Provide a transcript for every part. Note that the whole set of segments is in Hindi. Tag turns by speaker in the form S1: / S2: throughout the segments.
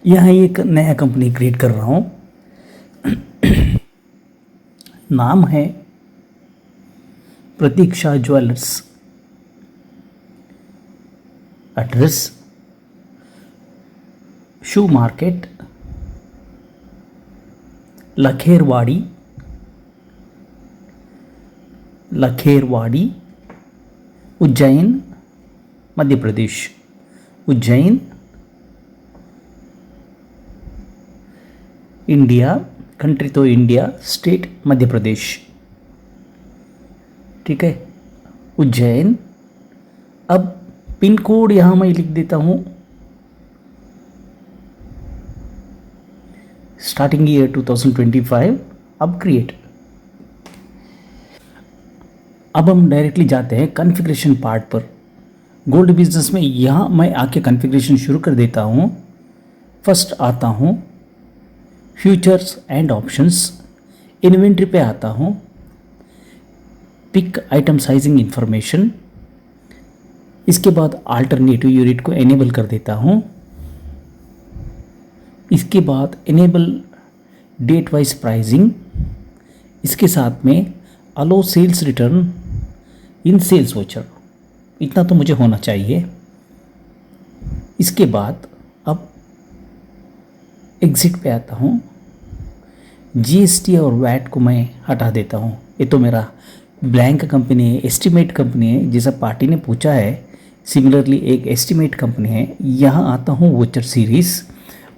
S1: यहाँ एक नया कंपनी क्रिएट कर रहा हूँ। नाम है प्रतीक्षा ज्वेलर्स। एड्रेस शू market, लखेरवाड़ी, Ujjain, Madhya Pradesh. Ujjain, India, country तो इंडिया, स्टेट मध्य प्रदेश। ठीक है, उज्जैन। अब पिन कोड यहाँ मैं लिख देता हूँ, स्टार्टिंग ईयर 2025। अब क्रिएट। अब हम डायरेक्टली जाते हैं कॉन्फ़िगरेशन पार्ट पर। गोल्ड बिजनेस में यहाँ मैं आके कॉन्फ़िगरेशन शुरू कर देता हूँ। फर्स्ट आता हूँ फ्यूचर्स एंड ऑप्शंस, इन्वेंट्री पे आता हूँ, पिक आइटम साइजिंग इंफॉर्मेशन। इसके बाद अल्टरनेटिव यूनिट को एनेबल कर देता हूँ। इसके बाद इनेबल डेट वाइज प्राइसिंग। इसके साथ में अलो सेल्स रिटर्न इन सेल्स वोचर। इतना तो मुझे होना चाहिए। इसके बाद अब एग्जिट पे आता हूँ। जीएसटी और वैट को मैं हटा देता हूँ। ये तो मेरा ब्लैंक कंपनी है, एस्टिमेट कंपनी है, जैसा पार्टी ने पूछा है। सिमिलरली एक एस्टिमेट कंपनी है। यहाँ आता हूँ वोचर सीरीज़।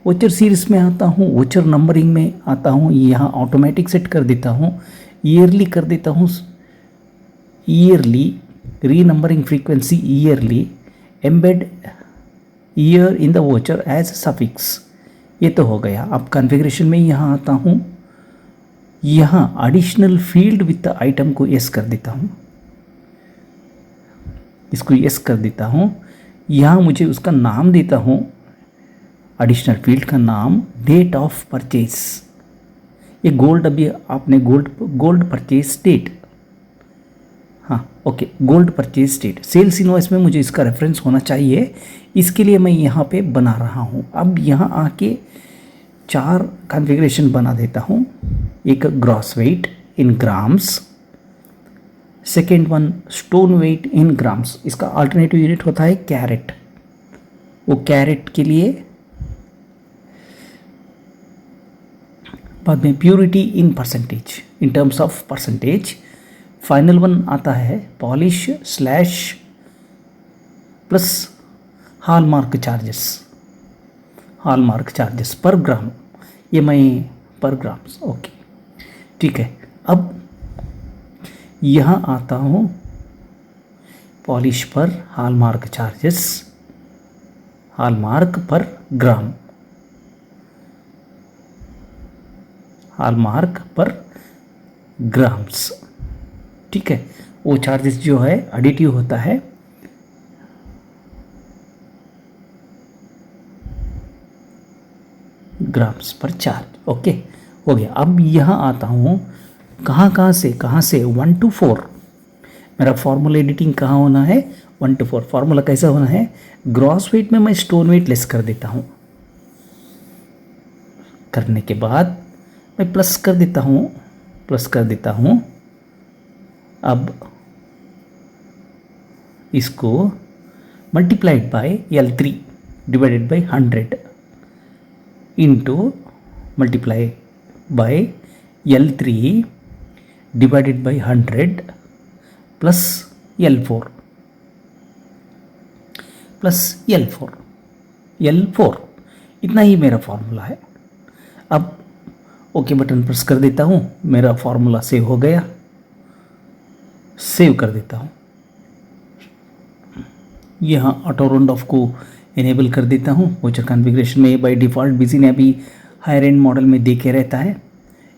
S1: वोचर सीरीज़ में आता हूँ, वोचर नंबरिंग में आता हूँ। यहाँ ऑटोमेटिक सेट कर देता हूँ, ईयरली कर देता हूँ, yearly renumbering frequency yearly, embed year in the voucher as suffix. ये तो हो गया। अब कॉन्फ़िगरेशन में यहाँ आता हूँ। यहाँ additional field with the item को यस कर देता हूँ। इसको यस कर देता हूँ। यहाँ मुझे उसका नाम देता हूँ, एडिशनल फील्ड का नाम डेट ऑफ परचेज। ये गोल्ड, अभी आपने गोल्ड परचेज डेट, हाँ okay, gold purchase date. Sales invoice में मुझे इसका रेफरेंस होना चाहिए। इसके लिए मैं यहाँ पे बना रहा हूँ। अब यहाँ आके 4 कॉन्फ़िगरेशन बना देता हूँ। एक gross weight in grams, second one stone weight in grams. इसका अल्टरनेटिव यूनिट होता है कैरेट। वो कैरेट के लिए बाद में purity in percentage, in terms of percentage. Final one आता है polish slash plus hallmark charges. Hallmark charges per gram, ये मैं पर ग्राम्स, ओके ठीक है। अब यहाँ आता हूँ पॉलिश पर हॉलमार्क चार्जेस, हॉलमार्क पर ग्राम, हॉलमार्क पर ग्राम्स। ठीक है, वो चार्जेस जो है एडिटिव होता है। ग्राम्स पर चार्ज, ओके हो गया। अब यहाँ आता हूँ, कहाँ से 1 to 4। मेरा फार्मूला एडिटिंग कहाँ होना है, 1 to 4। फार्मूला कैसा होना है, ग्रॉस वेट में मैं स्टोन वेट लेस कर देता हूँ। करने के बाद मैं प्लस कर देता हूँ। अब इसको multiplied by L3 divided by 100 into multiply by L3 divided by 100 plus L4 इतना ही मेरा फॉर्मूला है। अब ओके बटन प्रेस कर देता हूँ। मेरा फॉर्मूला सेव हो गया। सेव कर देता हूँ। यहाँ ऑटो राउंड ऑफ को इनेबल कर देता हूँ। वोचर कॉन्फ़िगरेशन में बाय डिफ़ॉल्ट बिजी ने अभी हायर एंड मॉडल में दे के रहता है।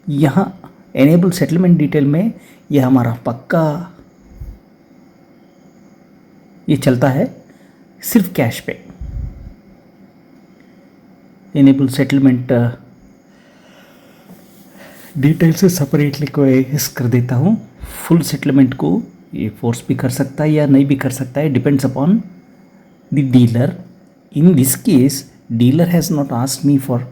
S1: यहाँ एनेबल सेटलमेंट डिटेल में यह हमारा पक्का ये चलता है सिर्फ कैश पे। इनेबल सेटलमेंट डिटेल से सेपरेटली को एस कर देता हूँ। फुल सेटलमेंट को ये फोर्स भी कर सकता है या नहीं भी कर सकता है, depends upon the dealer. In this case dealer has not asked me for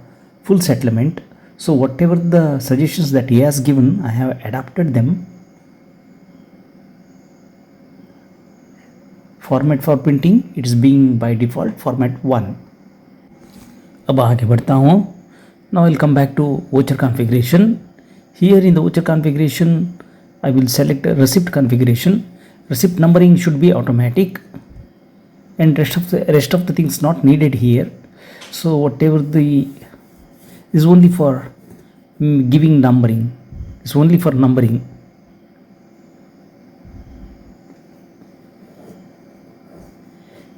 S1: full settlement, so whatever the suggestions that he has given, I have adapted them. Format for printing, it is being by default format 1. अब आगे बढ़ता हूँ. Now I'll come back to voucher configuration. Here in the voucher configuration, I will select a receipt configuration. Receipt numbering should be automatic, and rest of the things not needed here. So whatever is only for giving numbering. It's only for numbering.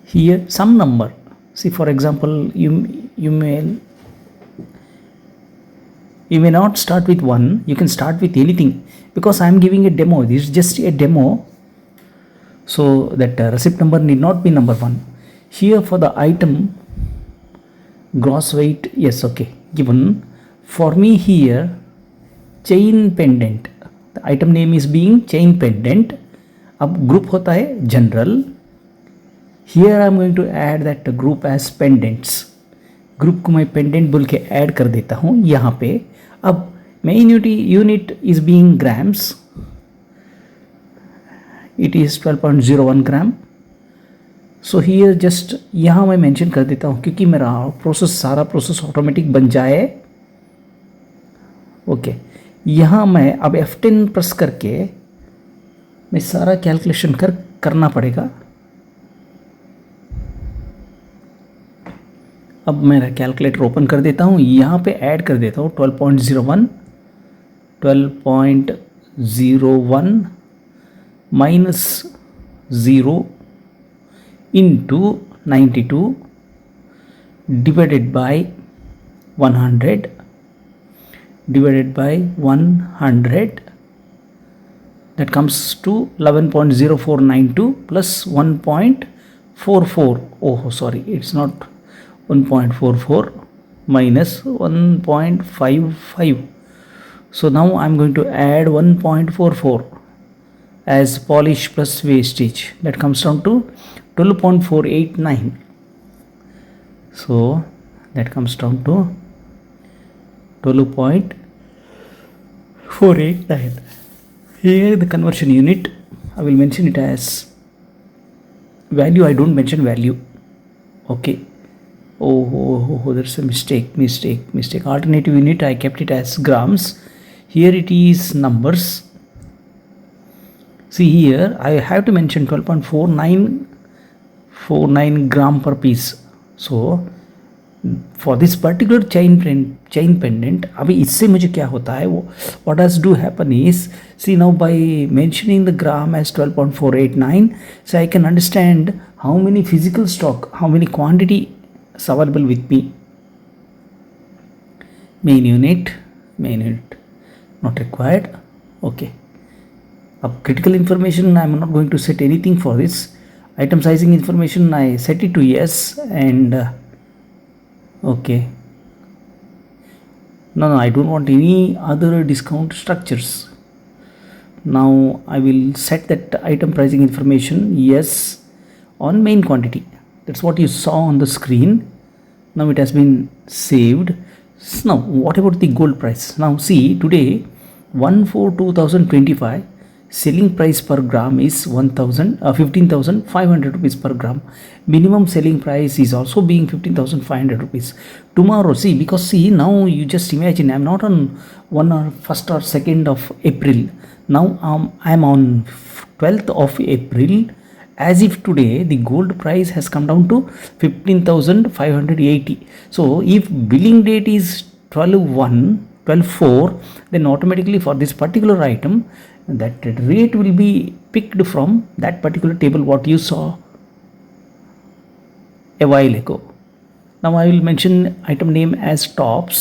S1: Here some number. See, for example, you may not start with 1, you can start with anything, because I am giving a demo. This is just a demo, so that receipt number need not be number 1. Here for the item gross weight, yes, okay, given for me here. Chain pendant, the item name is being chain pendant. अब group होता है general. Here I am going to add that group as pendants. Group को मैं पेंडेंट बोल के ऐड कर देता हूँ यहाँ पे. अब main unit is being grams, it is 12.01 gram. So here just यहाँ मैं मेंशन कर देता हूँ, क्योंकि मेरा सारा प्रोसेस ऑटोमेटिक बन जाए. ओके, यहाँ मैं अब F10 प्रेस करके मैं सारा कैलकुलेशन करना पड़ेगा. अब मेरा कैलकुलेटर ओपन कर देता हूँ, यहाँ पे ऐड कर देता हूँ 12.01 minus 0 into 92 divided by 100 divided by 100, that comes to 11.0492 plus 1.44. Oh sorry, it's not 1.44, minus 1.55. So now I'm going to add 1.44 as polish plus wastage, that comes down to 12.489. so that comes down to 12.489. Here the conversion unit, I will mention it as value. I don't mention value. Okay. Oh, there's a mistake. Alternative unit, I kept it as grams. Here it is numbers. See here, I have to mention 12.49 gram per piece. So for this particular chain pendant, अभी इससे मुझे क्या होता है, वो what does do happen is, see now by mentioning the gram as 12.489, so I can understand how many physical stock, how many quantity is available with me. Main unit not required. Okay, अब critical information I am not going to set anything for this. Item sizing information I set it to yes, and okay, no, I don't want any other discount structures. Now I will set that item pricing information yes on main quantity. That's what you saw on the screen. Now it has been saved. Now what about the gold price? Now see, today 1/4/2025 selling price per gram is 15,500 rupees per gram. Minimum selling price is also being 15,500 rupees. Tomorrow, see, because see, now you just imagine, I'm not on 1st or 2nd of April. Now I'm on 12th of April, as if today the gold price has come down to 15,580. So if billing date is 12/4, then automatically for this particular item, that rate will be picked from that particular table what you saw a while ago. Now I will mention item name as tops.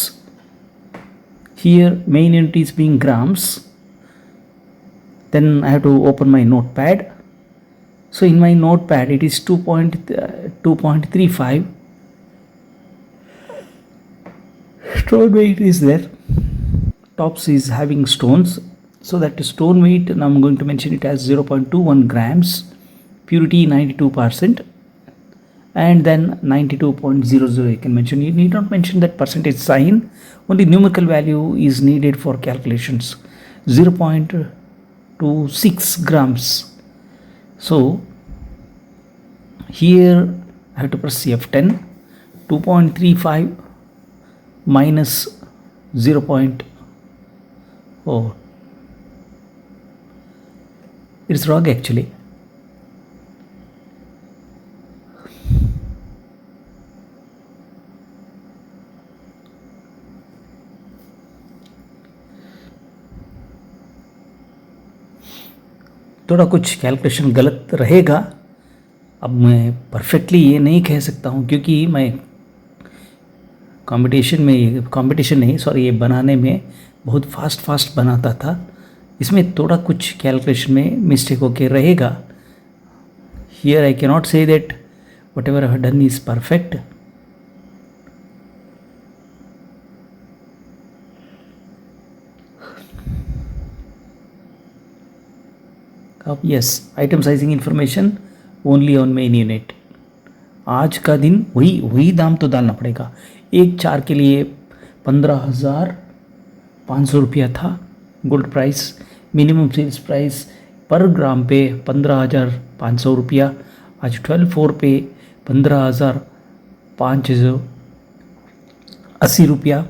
S1: Here main unit is being grams. Then I have to open my notepad. So in my notepad it is 2.35. Stone weight is there. Tops is having stones. So that stone weight, now I'm going to mention it as 0.21 grams, purity 92%, and then 92.00 you can mention. You need not mention that percentage sign, only numerical value is needed for calculations. 0.26 grams. So here I have to press F10. 2.35 minus 0.0. It's wrong actually. थोड़ा कुछ कैलकुलेशन गलत रहेगा। अब मैं परफेक्टली ये नहीं कह सकता हूँ क्योंकि मैं कंपटीशन नहीं सॉरी ये बनाने में बहुत फास्ट बनाता था। इसमें थोड़ा कुछ कैलकुलेशन में मिस्टेक होके रहेगा। Here I cannot say that whatever I have done is perfect. अब yes, item sizing information only on main unit. आज का दिन वही दाम तो डालना पड़ेगा। एक 4 के लिए 15,500 रुपया था gold price. Minimum sales price per gram पे 15,500 रुपया। आज 12/4 पे 15,580 रुपया।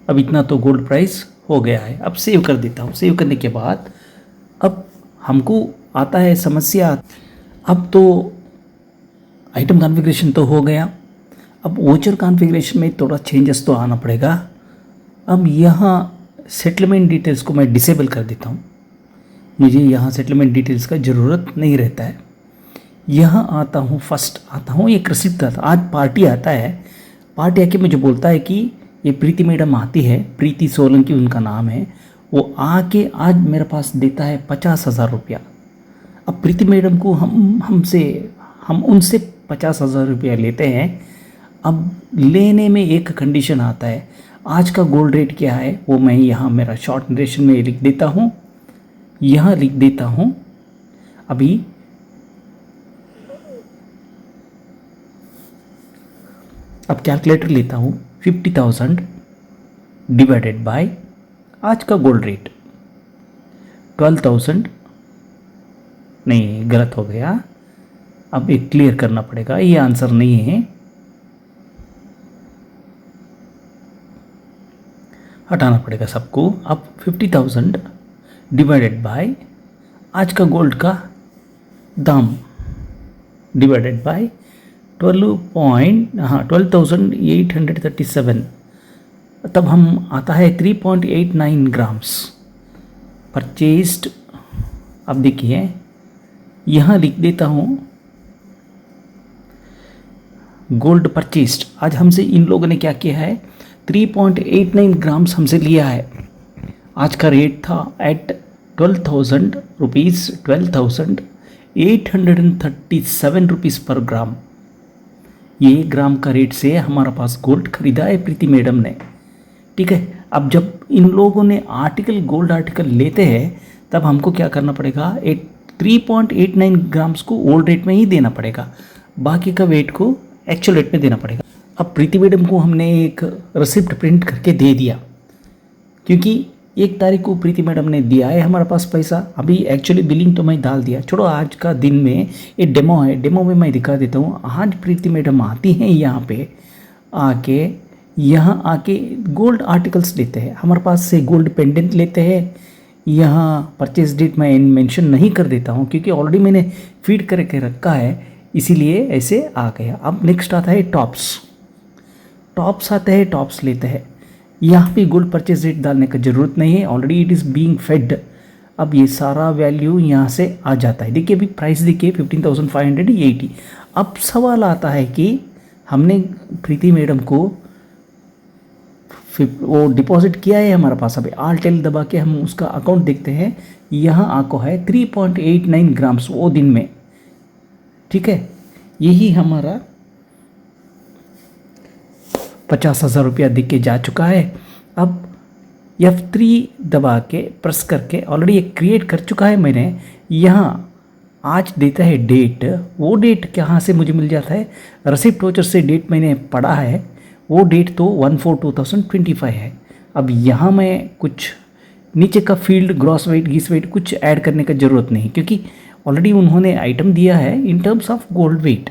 S1: अब इतना तो गोल्ड प्राइस हो गया है। अब सेव कर देता हूँ। सेव करने के बाद अब हमको आता है समस्या। अब तो आइटम कॉन्फ़िगरेशन तो हो गया। अब वोचर कॉन्फ़िगरेशन में थोड़ा चेंजेस तो आना पड़ेगा। अब यहाँ सेटलमेंट डिटेल्स को मैं डिसेबल कर देता हूँ। मुझे यहाँ सेटलमेंट डिटेल्स का ज़रूरत नहीं रहता है। यहाँ आता हूँ, फर्स्ट आता हूँ एक रिसिप्ट का। आज पार्टी आता है। पार्टी आके मुझे बोलता है कि ये प्रीति मैडम आती है, प्रीति सोलंकी उनका नाम है। वो आके आज मेरे पास देता है 50,000 रुपया। अब प्रीति मैडम को हम उनसे 50,000 रुपया लेते हैं। अब लेने में एक कंडीशन आता है। आज का गोल्ड रेट क्या है वो मैं यहाँ मेरा शॉर्ट नरेशन में लिख देता हूँ। यहाँ लिख देता हूँ अभी। अब कैलकुलेटर लेता हूँ। 50,000 डिवाइडेड बाय आज का गोल्ड रेट 12,000। नहीं, गलत हो गया। अब एक क्लियर करना पड़ेगा, ये आंसर नहीं है, हटाना पड़ेगा सबको। अब 50,000 डिवाइडेड बाय आज का गोल्ड का दाम डिवाइडेड बाय 12,837। तब हम आता है 3.89 ग्राम्स परचेज्ड। अब देखिए यहाँ लिख देता हूँ गोल्ड परचेज्ड। आज हमसे इन लोगों ने क्या किया है, 3.89 ग्राम्स हमसे लिया है। आज का रेट था एट 12,000 रुपीज़, 12,837 रुपीज़ पर ग्राम। ये ग्राम का रेट से हमारा पास गोल्ड खरीदा है प्रीति मैडम ने। ठीक है। अब जब इन लोगों ने गोल्ड आर्टिकल लेते हैं तब हमको क्या करना पड़ेगा, 3.89 ग्राम्स को ओल्ड रेट में ही देना पड़ेगा, बाकी का वेट को एक्चुअल रेट में देना पड़ेगा। अब प्रीति मैडम को हमने एक रिसिप्ट प्रिंट करके दे दिया क्योंकि 1 तारीख को प्रीति मैडम ने दिया है हमारे पास पैसा। अभी एक्चुअली बिलिंग तो मैं डाल दिया। छोड़ो, आज का दिन में ये डेमो है, डेमो में मैं दिखा देता हूँ। आज प्रीति मैडम आती हैं यहाँ पे, यहाँ आके गोल्ड आर्टिकल्स लेते हैं हमारे पास से, गोल्ड पेंडेंट लेते हैं। यहाँ परचेज डेट मैं मेंशन नहीं कर देता हूँ क्योंकि ऑलरेडी मैंने फीड करके रखा है, इसीलिए ऐसे आ गया। अब नेक्स्ट आता है टॉप्स आते हैं, टॉप्स लेते हैं। यहाँ पे गोल्ड परचेज रेट डालने का ज़रूरत नहीं है, already it is being fade. अब ये सारा वैल्यू यहाँ से आ जाता है। देखिए अभी प्राइस देखिए 15,580। अब सवाल आता है कि हमने प्रीति मैडम को वो डिपॉजिट किया है हमारे पास। अभी आल टेल दबा के हम उसका अकाउंट देखते हैं। यहाँ आको है 3.89 ग्राम्स वो दिन में। ठीक है, यही हमारा 50,000 रुपया दिख के जा चुका है। अब F3 दबा के प्रेस करके ऑलरेडी एक क्रिएट कर चुका है मैंने। यहाँ आज देता है डेट, वो डेट कहाँ से मुझे मिल जाता है, रिसिप्ट वाउचर से डेट मैंने पढ़ा है, वो डेट तो 1/4/2025 है। अब यहाँ मैं कुछ नीचे का फील्ड ग्रॉस वेट गीस वेट कुछ ऐड करने का ज़रूरत नहीं, क्योंकि ऑलरेडी उन्होंने आइटम दिया है इन टर्म्स ऑफ गोल्ड वेट,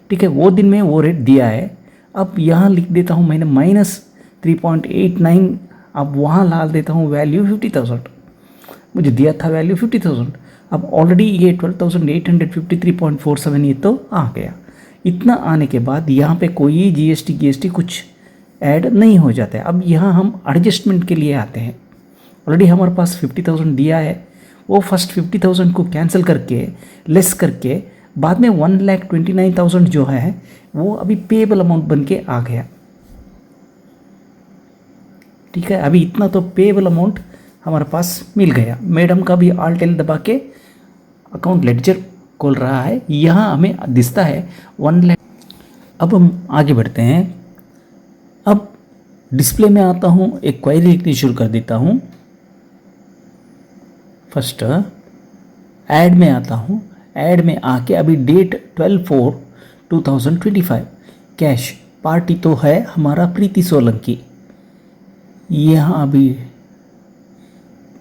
S1: ठीक है, वो दिन में वो रेट दिया है। अब यहाँ लिख देता हूँ मैंने -3.89, अब वहाँ डाल देता हूँ वैल्यू 50,000, मुझे दिया था वैल्यू 50,000, अब ऑलरेडी ये 12,853.47 ये तो आ गया। इतना आने के बाद यहाँ पे कोई GST कुछ ऐड नहीं हो जाता है। अब यहाँ हम एडजस्टमेंट के लिए आते हैं। ऑलरेडी हमारे पास 50,000 दिया है, वो फर्स्ट 50,000 को कैंसिल करके लेस करके बाद में 1,29,000 जो है वो अभी पेएबल अमाउंट बन के आ गया, ठीक है। अभी इतना तो पेएबल अमाउंट हमारे पास मिल गया। मैडम का भी Alt L दबा के अकाउंट लेडजर खोल रहा है, यहाँ हमें दिखता है 1 लाख। अब हम आगे बढ़ते हैं। अब डिस्प्ले में आता हूँ, एक क्वेरी लिखनी शुरू कर देता हूँ। फर्स्ट ऐड में आता हूँ, ऐड में आके अभी डेट 12/4/2025, कैश पार्टी तो है हमारा प्रीति सोलंकी, यहाँ अभी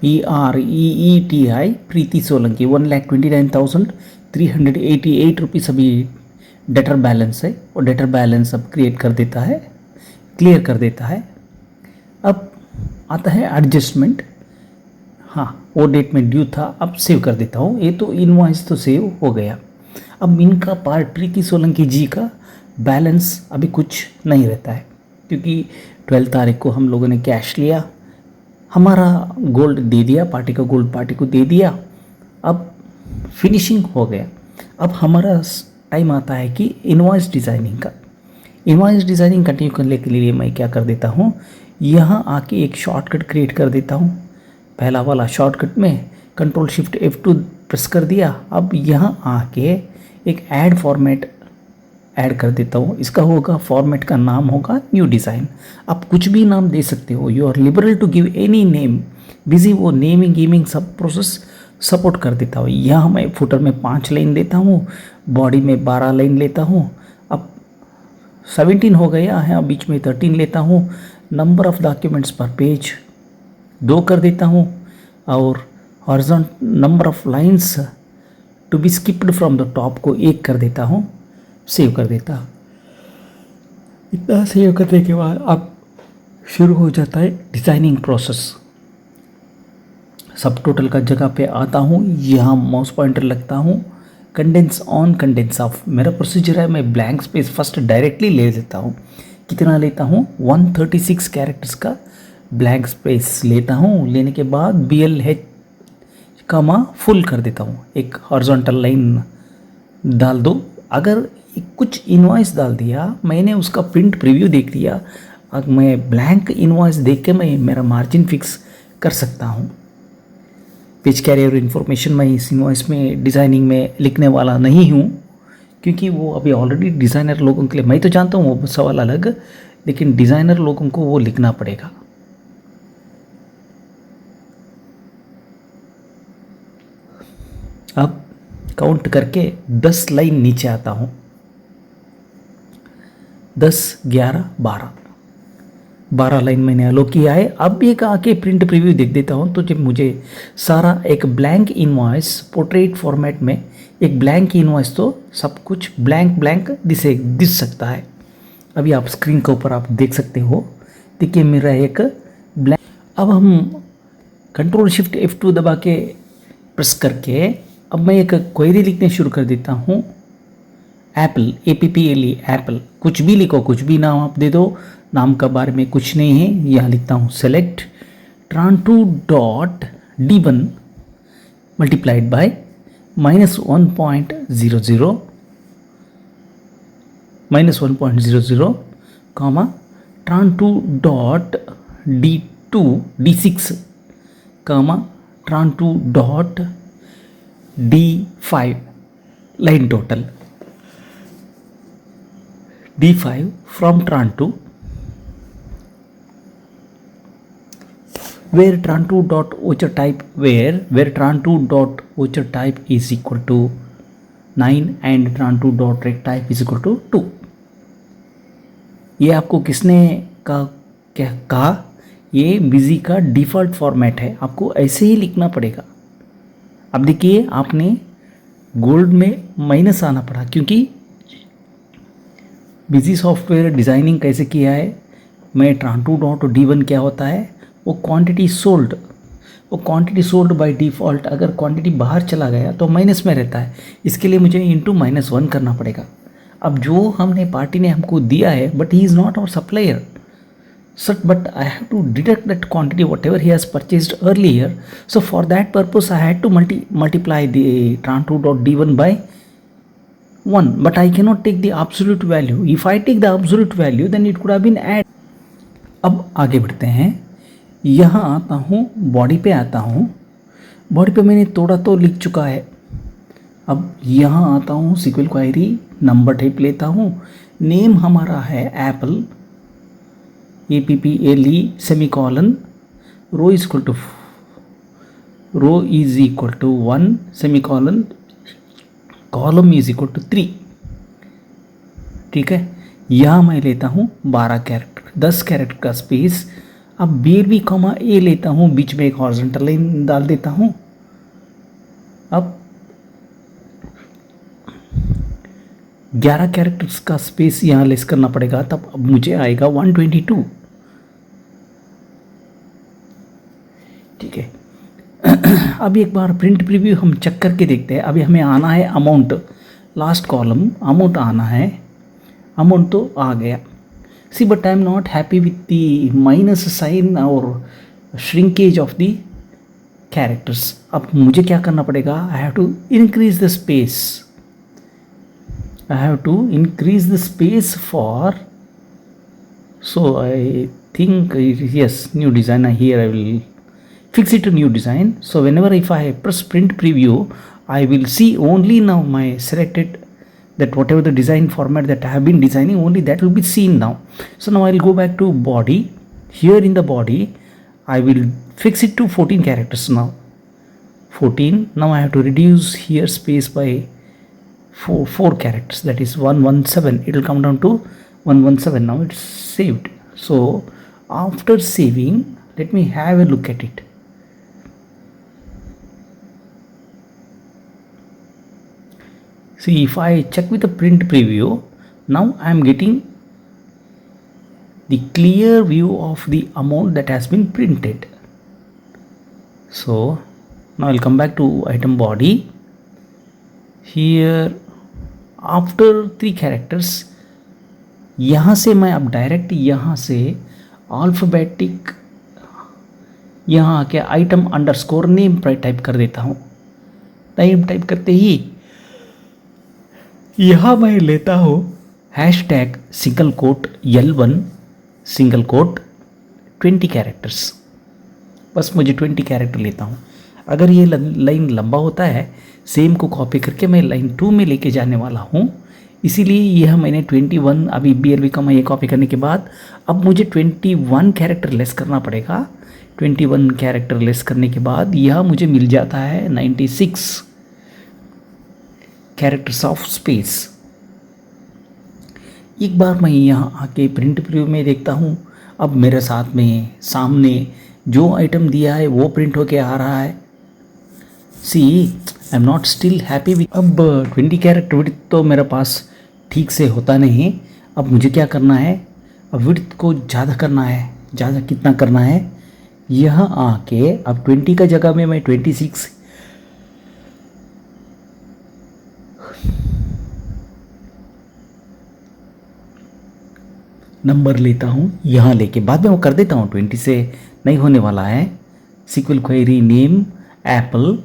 S1: PREETI प्रीति सोलंकी 1,29,388 रुपीज़ अभी डेटर बैलेंस है, और डेटर बैलेंस अब क्रिएट कर देता है, क्लियर कर देता है। अब आता है एडजस्टमेंट, हाँ वो डेट में ड्यू था, अब सेव कर देता हूँ। ये तो इनवॉइस तो सेव हो गया। अब इनका पार्ट प्रीति सोलंकी जी का बैलेंस अभी कुछ नहीं रहता है, क्योंकि 12 तारीख को हम लोगों ने कैश लिया, हमारा गोल्ड दे दिया, पार्टी का गोल्ड पार्टी को दे दिया, अब फिनिशिंग हो गया। अब हमारा टाइम आता है कि इनवॉइस डिज़ाइनिंग का। इनवॉइस डिज़ाइनिंग कंटिन्यू करने के लिए मैं क्या कर देता हूँ, यहाँ आके एक शॉर्टकट क्रिएट कर देता हूँ। पहला वाला शॉर्टकट में Ctrl+Shift+F2 प्रेस कर दिया। अब यहाँ आके एक ऐड फॉर्मेट ऐड कर देता हूँ। इसका होगा, फॉर्मेट का नाम होगा न्यू डिज़ाइन। आप कुछ भी नाम दे सकते हो, you are liberal to give any name. Busy वो नेमिंग गेमिंग सब प्रोसेस सपोर्ट कर देता हूँ। यहाँ मैं फुटर में 5 लाइन देता हूँ, बॉडी में 12 लाइन लेता हूँ। अब 17 हो गया है, बीच में 13 लेता हूँ। Number of documents per page 2 कर देता हूँ, और horizontal number of lines to be skipped from the top को 1 कर देता हूँ, सेव कर देता। इतना सेव करने के बाद अब शुरू हो जाता है डिज़ाइनिंग प्रोसेस। सब टोटल का जगह पे आता हूँ, यहाँ माउस पॉइंटर लगता हूँ, कंडेंस ऑन कंडेंस ऑफ मेरा प्रोसीजर है। मैं ब्लैंक स्पेस फर्स्ट डायरेक्टली ले लेता हूँ। कितना लेता हूँ, 136 कैरेक्टर्स का ब्लैंक स्पेस लेता हूँ। लेने के बाद BLH कमा फुल कर देता हूँ, एक हॉरिजॉन्टल लाइन डाल दो। अगर कुछ इनवॉइस डाल दिया मैंने, उसका प्रिंट प्रीव्यू देख लिया, अब मैं ब्लैंक इनवॉइस देख के मैं मेरा मार्जिन फिक्स कर सकता हूँ। पेज कैरियर इन्फॉर्मेशन मैं इस इनवॉइस में डिज़ाइनिंग में लिखने वाला नहीं हूँ, क्योंकि वो अभी ऑलरेडी डिज़ाइनर लोगों के लिए, मैं तो जानता हूँ वो सवाल अलग, लेकिन डिज़ाइनर लोगों को वो लिखना पड़ेगा। अब काउंट करके 10 लाइन नीचे आता हूँ, 10, 11, 12 लाइन मैंने अलो किया है। अब एक आके प्रिंट प्रीव्यू देख देता हूँ, तो जब मुझे सारा एक ब्लैंक इनवॉइस पोर्ट्रेट फॉर्मेट में, एक ब्लैंक इनवॉइस तो सब कुछ ब्लैंक दिस सकता है। अभी आप स्क्रीन के ऊपर आप देख सकते हो, देखिए मेरा एक ब्लैंक। अब हम Ctrl+Shift+F2 दबा के प्रेस करके अब मैं एक क्वेरी लिखने शुरू कर देता हूँ। एप्पल, APPLE एप्पल, कुछ भी लिखो, कुछ भी नाम आप दे दो, नाम का बारे में कुछ नहीं है। यहाँ लिखता हूँ select tran2.d1 multiplied by -1.00 comma tran2.d6 comma tran2.d5 line total D5 from tran2 where tran2 dot voucher type where tran2 dot voucher type is equal to 9 and tran2 dot rect type is equal to 2। ये आपको किसने का क्या कहा? ये बिजी का डिफ़ॉल्ट फॉर्मेट है, आपको ऐसे ही लिखना पड़ेगा। अब देखिए आपने गोल्ड में माइनस आना पड़ा क्योंकि बिजी सॉफ्टवेयर डिज़ाइनिंग कैसे किया है। मैं tran2 डॉट d1 क्या होता है, वो क्वांटिटी सोल्ड बाय डिफ़ॉल्ट। अगर क्वांटिटी बाहर चला गया तो माइनस में रहता है, इसके लिए मुझे इंटू -1 करना पड़ेगा। अब जो हमने पार्टी ने हमको दिया है, but he is not our supplier sir, but I have to deduct that quantity whatever he has purchased earlier. So for that purpose I had to multiply the tran2 dot d1 by 1, but I cannot take the absolute value. If I take the absolute value, then it could have been add. अब आगे बढ़ते हैं, यहाँ आता हूँ, बॉडी पे आता हूँ। बॉडी पे मैंने थोड़ा तो लिख चुका है। अब यहाँ आता हूँ, SQL क्वेरी नंबर टाइप लेता हूँ। नेम हमारा है apple, APPLE semicolon, row is equal to 1 semicolon, column is equal to 3। ठीक है, यहाँ मैं लेता हूँ 12 कैरेक्टर, 10 कैरेक्टर का स्पेस। अब BLB कॉमा A लेता हूँ, बीच में एक हॉरिजॉन्टल लाइन डाल देता हूँ। अब 11 कैरेक्टर्स का स्पेस यहाँ लेस करना पड़ेगा, तब अब मुझे आएगा 122। ठीक है, अब एक बार प्रिंट प्रीव्यू हम चेक करके देखते हैं। अभी हमें आना है अमाउंट, लास्ट कॉलम अमाउंट आना है। अमाउंट तो आ गया, see but I am not happy with the minus sign और श्रिंकेज ऑफ द कैरेक्टर्स। अब मुझे क्या करना पड़ेगा? I have to increase the space, for, so I think yes, new design here I will fix it to new design. So whenever if I press print preview, I will see only now my selected, that whatever the design format that I have been designing, only that will be seen now. So now I will go back to body. Here in the body I will fix it to 14 characters now. 14. Now I have to reduce here space by 4 characters, that is 117. It will come down to 117. Now it's saved. So after saving, let me have a look at it. See, if I check with the print preview, now I am getting the clear view of the amount that has been printed. So now I'll come back to item body. Here after 3 characters, यहाँ से मैं अब डायरेक्ट यहाँ से अल्फ़ाबेटिक यहाँ आके आइटम अंडरस्कोर नेम टाइप कर देता हूँ। नेम टाइप करते ही यहाँ मैं लेता हूँ hashtag single quote L1 single quote 20 characters. बस मुझे 20 कैरेक्टर लेता हूँ। अगर ये लाइन लंबा होता है, सेम को कॉपी करके मैं लाइन 2 में लेके जाने वाला हूँ, इसीलिए यह मैंने 21 अभी BLB का मैं ये कॉपी करने के बाद अब मुझे 21 कैरेक्टर लेस करना पड़ेगा। 21 कैरेक्टर लेस करने के बाद यह मुझे मिल जाता है 96 कैरेक्टर्स ऑफ स्पेस। एक बार मैं यहाँ आके प्रिंट प्रीव्यू में देखता हूँ। अब मेरे साथ में सामने जो आइटम दिया है वो प्रिंट होके आ रहा है। See, I am not still happy with. अब 20 कैरेक्टर विड्थ तो मेरे पास ठीक से होता नहीं। अब मुझे क्या करना है? अब विड्थ को ज़्यादा करना है। ज़्यादा कितना करना है? यह आके अब 20 का जगह में मैं 26 नंबर लेता हूँ। यहाँ लेके बाद में वो कर देता हूँ, 20 से नहीं होने वाला है। SQL query name apple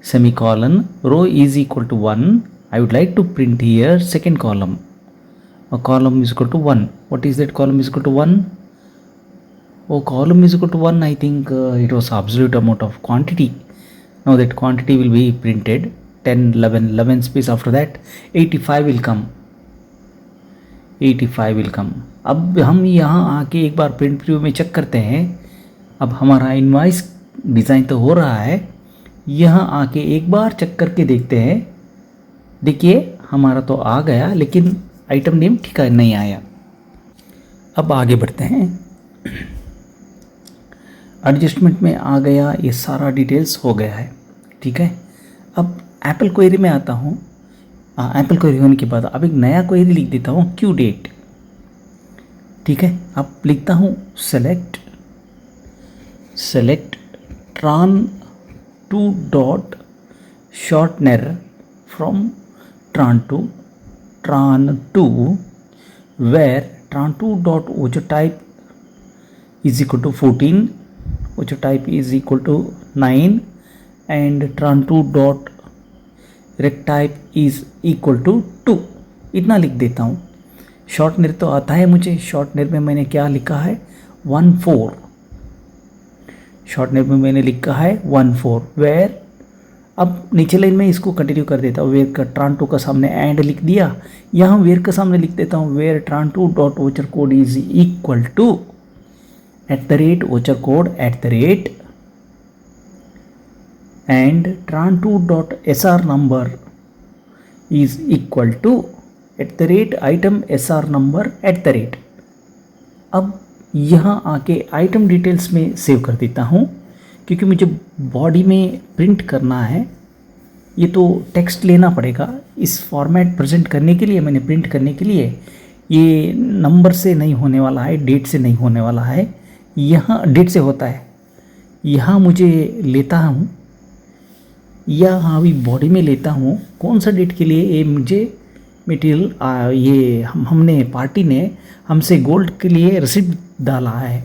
S1: semicolon row is equal to 1। I would like to print here second column. A column is equal to 1. What is that column is equal to 1? Oh, column is equal to 1. I think it was absolute amount of quantity. Now that quantity will be printed. 10, 11 space after that. 85 will come. 85 will come. अब हम यहाँ आके एक बार प्रिंट प्रीव्यू में चेक करते हैं। अब हमारा इनवॉइस डिज़ाइन तो हो रहा है, यहाँ आके एक बार चेक करके देखते हैं। देखिए हमारा तो आ गया, लेकिन आइटम नेम ठीक नहीं आया। अब आगे बढ़ते हैं। एडजस्टमेंट में आ गया, ये सारा डिटेल्स हो गया है, ठीक है। अब एप्पल क्वेरी में आता हूँ। एप्पल क्वेरी होने के बाद अब एक नया क्वेरी लिख देता हूँ, क्यू डेट, ठीक है। अब लिखता हूँ select tran to dot shortener from tran to where tran2 dot auto type is equal to 14, auto type is equal to 9 and tran2 dot rect type is equal to 2। इतना लिख देता हूँ। शॉर्टनर तो आता है मुझे, शॉर्टनर में मैंने क्या लिखा है 14, शॉर्टनर में मैंने लिखा है 14 वेयर। अब नीचे लाइन में इसको कंटिन्यू कर देता हूँ, वेयर का tran2 का सामने एंड लिख दिया, यहाँ वेयर का सामने लिख देता हूँ where tran2 dot voucher code is equal to @ voucher code and tran2 dot SR number is equal to @item SR number @। अब यहाँ आके आइटम डिटेल्स में सेव कर देता हूँ, क्योंकि मुझे बॉडी में प्रिंट करना है। ये तो टेक्स्ट लेना पड़ेगा इस फॉर्मेट प्रेजेंट करने के लिए, मैंने प्रिंट करने के लिए। ये नंबर से नहीं होने वाला है, डेट से नहीं होने वाला है, यहाँ डेट से होता है। यहाँ मुझे लेता हूँ, यहाँ अभी बॉडी में लेता हूँ, कौन सा डेट के लिए ये मुझे मटेरियल, ये हमने पार्टी ने हमसे गोल्ड के लिए रिसिप्ट डाला है,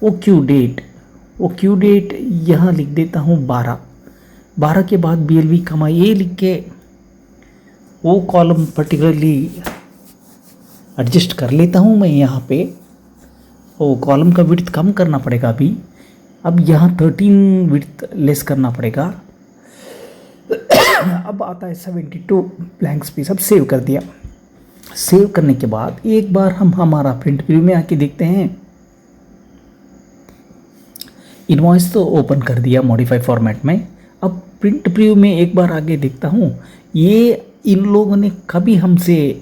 S1: वो क्यू डेट यहाँ लिख देता हूँ 12 के बाद BLV कमा ये लिख के वो कॉलम पर्टिकुलरली एडजस्ट कर लेता हूँ मैं। यहाँ पे वो कॉलम का विड्थ कम करना पड़ेगा अभी। अब यहाँ 13 विड्थ लेस करना पड़ेगा। अब आता है 72 ब्लैंक स्पेस। अब सेव कर दिया। सेव करने के बाद एक बार हम हमारा प्रिंट प्रीव्यू में आके देखते हैं। इनवॉइस तो ओपन कर दिया मॉडिफाई फॉर्मेट में। अब प्रिंट प्रीव्यू में एक बार आगे देखता हूँ, ये इन लोगों ने कभी हमसे,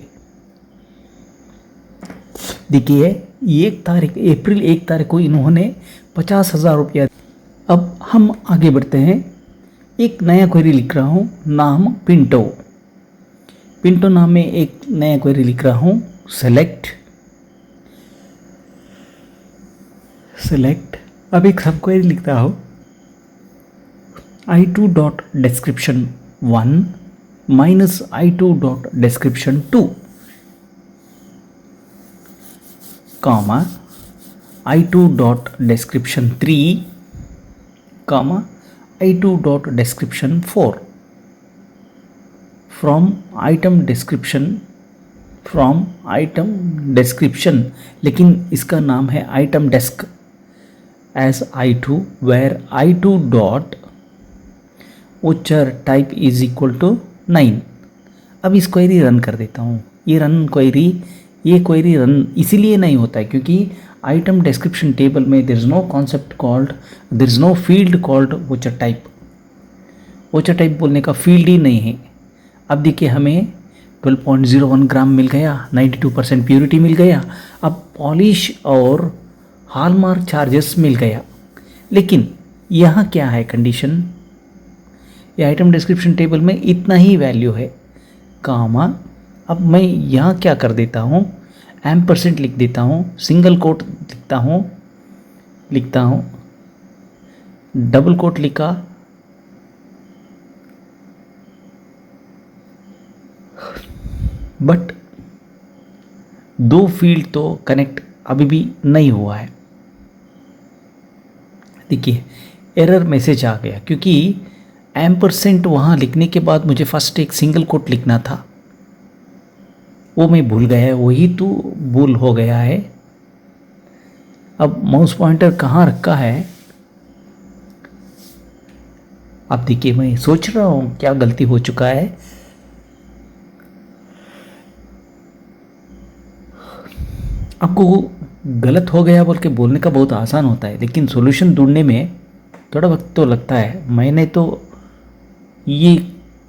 S1: देखिए 1 तारीख अप्रैल 1 तारीख को इन्होंने 50,000 रुपया। अब हम आगे बढ़ते हैं। एक नया क्वेरी लिख रहा हूँ, नाम पिंटो नाम में एक नया क्वेरी लिख रहा हूँ। सेलेक्ट अब एक सब क्वेरी लिखता हूँ, i2 dot description 1 minus i2 dot description 2 comma i2 dot description 3 comma i2 dot description 4 from item description, लेकिन इसका नाम है item desc as i2 where i2 dot voucher type is equal to 9। अब इस क्वेरी रन कर देता हूँ। ये क्वेरी रन इसीलिए नहीं होता है क्योंकि आइटम डिस्क्रिप्शन टेबल में there is no field called voucher type बोलने का फील्ड ही नहीं है। अब देखिए हमें 12.01 ग्राम मिल गया, 92% प्योरिटी मिल गया। अब पॉलिश और हॉलमार्क चार्जेस मिल गया, लेकिन यहाँ क्या है कंडीशन, ये आइटम डिस्क्रिप्शन टेबल में इतना ही वैल्यू है कामा। अब मैं यहाँ क्या कर देता हूँ, % लिख देता हूँ, सिंगल कोट लिखता हूँ, डबल कोट लिखा, बट 2 फील्ड तो कनेक्ट अभी भी नहीं हुआ है। देखिए एरर मैसेज आ गया क्योंकि % वहाँ लिखने के बाद मुझे फर्स्ट एक सिंगल कोट लिखना था, वो मैं भूल गया, वही तो भूल हो गया है। अब माउस पॉइंटर कहाँ रखा है, अब देखिए मैं सोच रहा हूँ क्या गलती हो चुका है। आपको गलत हो गया बोल के बोलने का बहुत आसान होता है, लेकिन सॉल्यूशन ढूंढने में थोड़ा वक्त तो लगता है। मैंने तो ये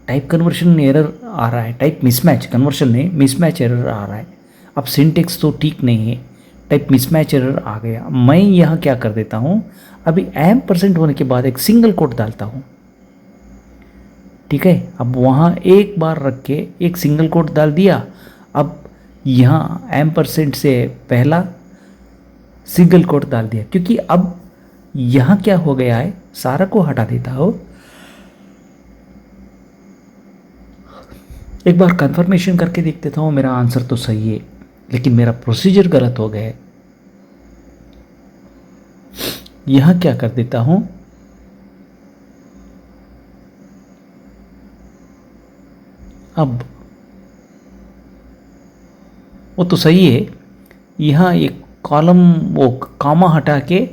S1: टाइप कन्वर्शन एरर आ रहा है, टाइप मिसमैच, कन्वर्शन नहीं मिसमैच एरर आ रहा है। अब सिंटेक्स तो ठीक नहीं है, टाइप मिसमैच एरर आ गया। मैं यहाँ क्या कर देता हूँ, अभी एम परसेंट होने के बाद एक सिंगल कोट डालता हूँ, ठीक है। अब वहाँ एक बार रख के एक सिंगल कोट डाल दिया। अब यहाँ एम परसेंट से पहला सिंगल कोट डाल दिया, क्योंकि अब यहाँ क्या हो गया है, सारा को हटा देता हो। एक बार कंफर्मेशन करके देख देता हूँ मेरा आंसर तो सही है, लेकिन मेरा प्रोसीजर गलत हो गया है। यहाँ क्या कर देता हूँ, अब वो तो सही है, यहाँ एक कॉलम वो कॉमा हटा के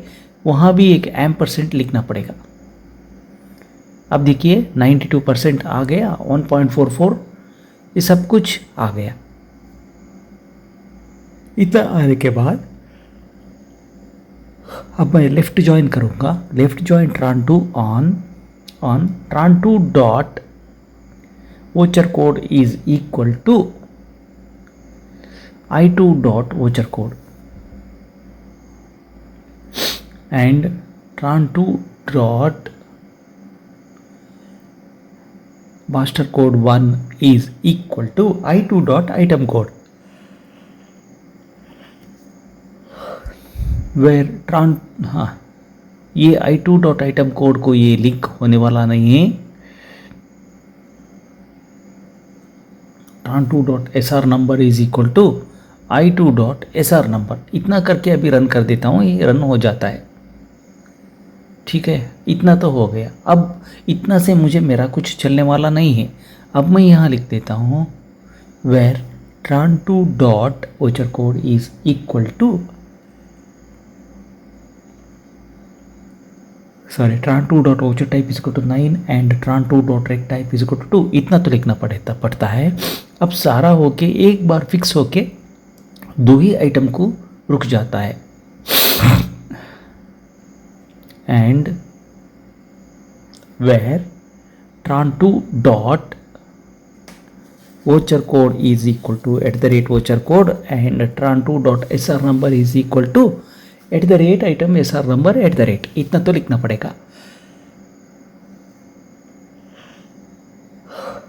S1: वहाँ भी एक एम परसेंट लिखना पड़ेगा। अब देखिए 92% आ गया, 1.44 ये सब कुछ आ गया। इतना आने के बाद अब मैं लेफ्ट ज्वाइन करूँगा, left join tran2 on tran2 dot voucher code is equal to i2 dot voucher code and tran2 dot master code 1 is equal to i2 dot item code, where trans, हाँ ये i2 डॉट आइटम कोड को ये लिंक होने वाला नहीं है। tran2 dot S R number is equal to i2 dot S R number. इतना करके अभी रन कर देता हूँ, ये रन हो जाता है, ठीक है। इतना तो हो गया। अब इतना से मुझे मेरा कुछ चलने वाला नहीं है। अब मैं यहाँ लिख देता हूँ where tran2 dot voucher code is equal to, sorry tran2 dot voucher type is equal to 9 and tran2 dot rec type is equal to 2। इतना तो लिखना पड़ता है। अब सारा होके एक बार फिक्स होके दो ही आइटम को रुक जाता है, and where tran2 dot voucher code is equal to @voucher code and tran2 dot S R number is equal to @item S R number @ इतना तो लिखना पड़ेगा।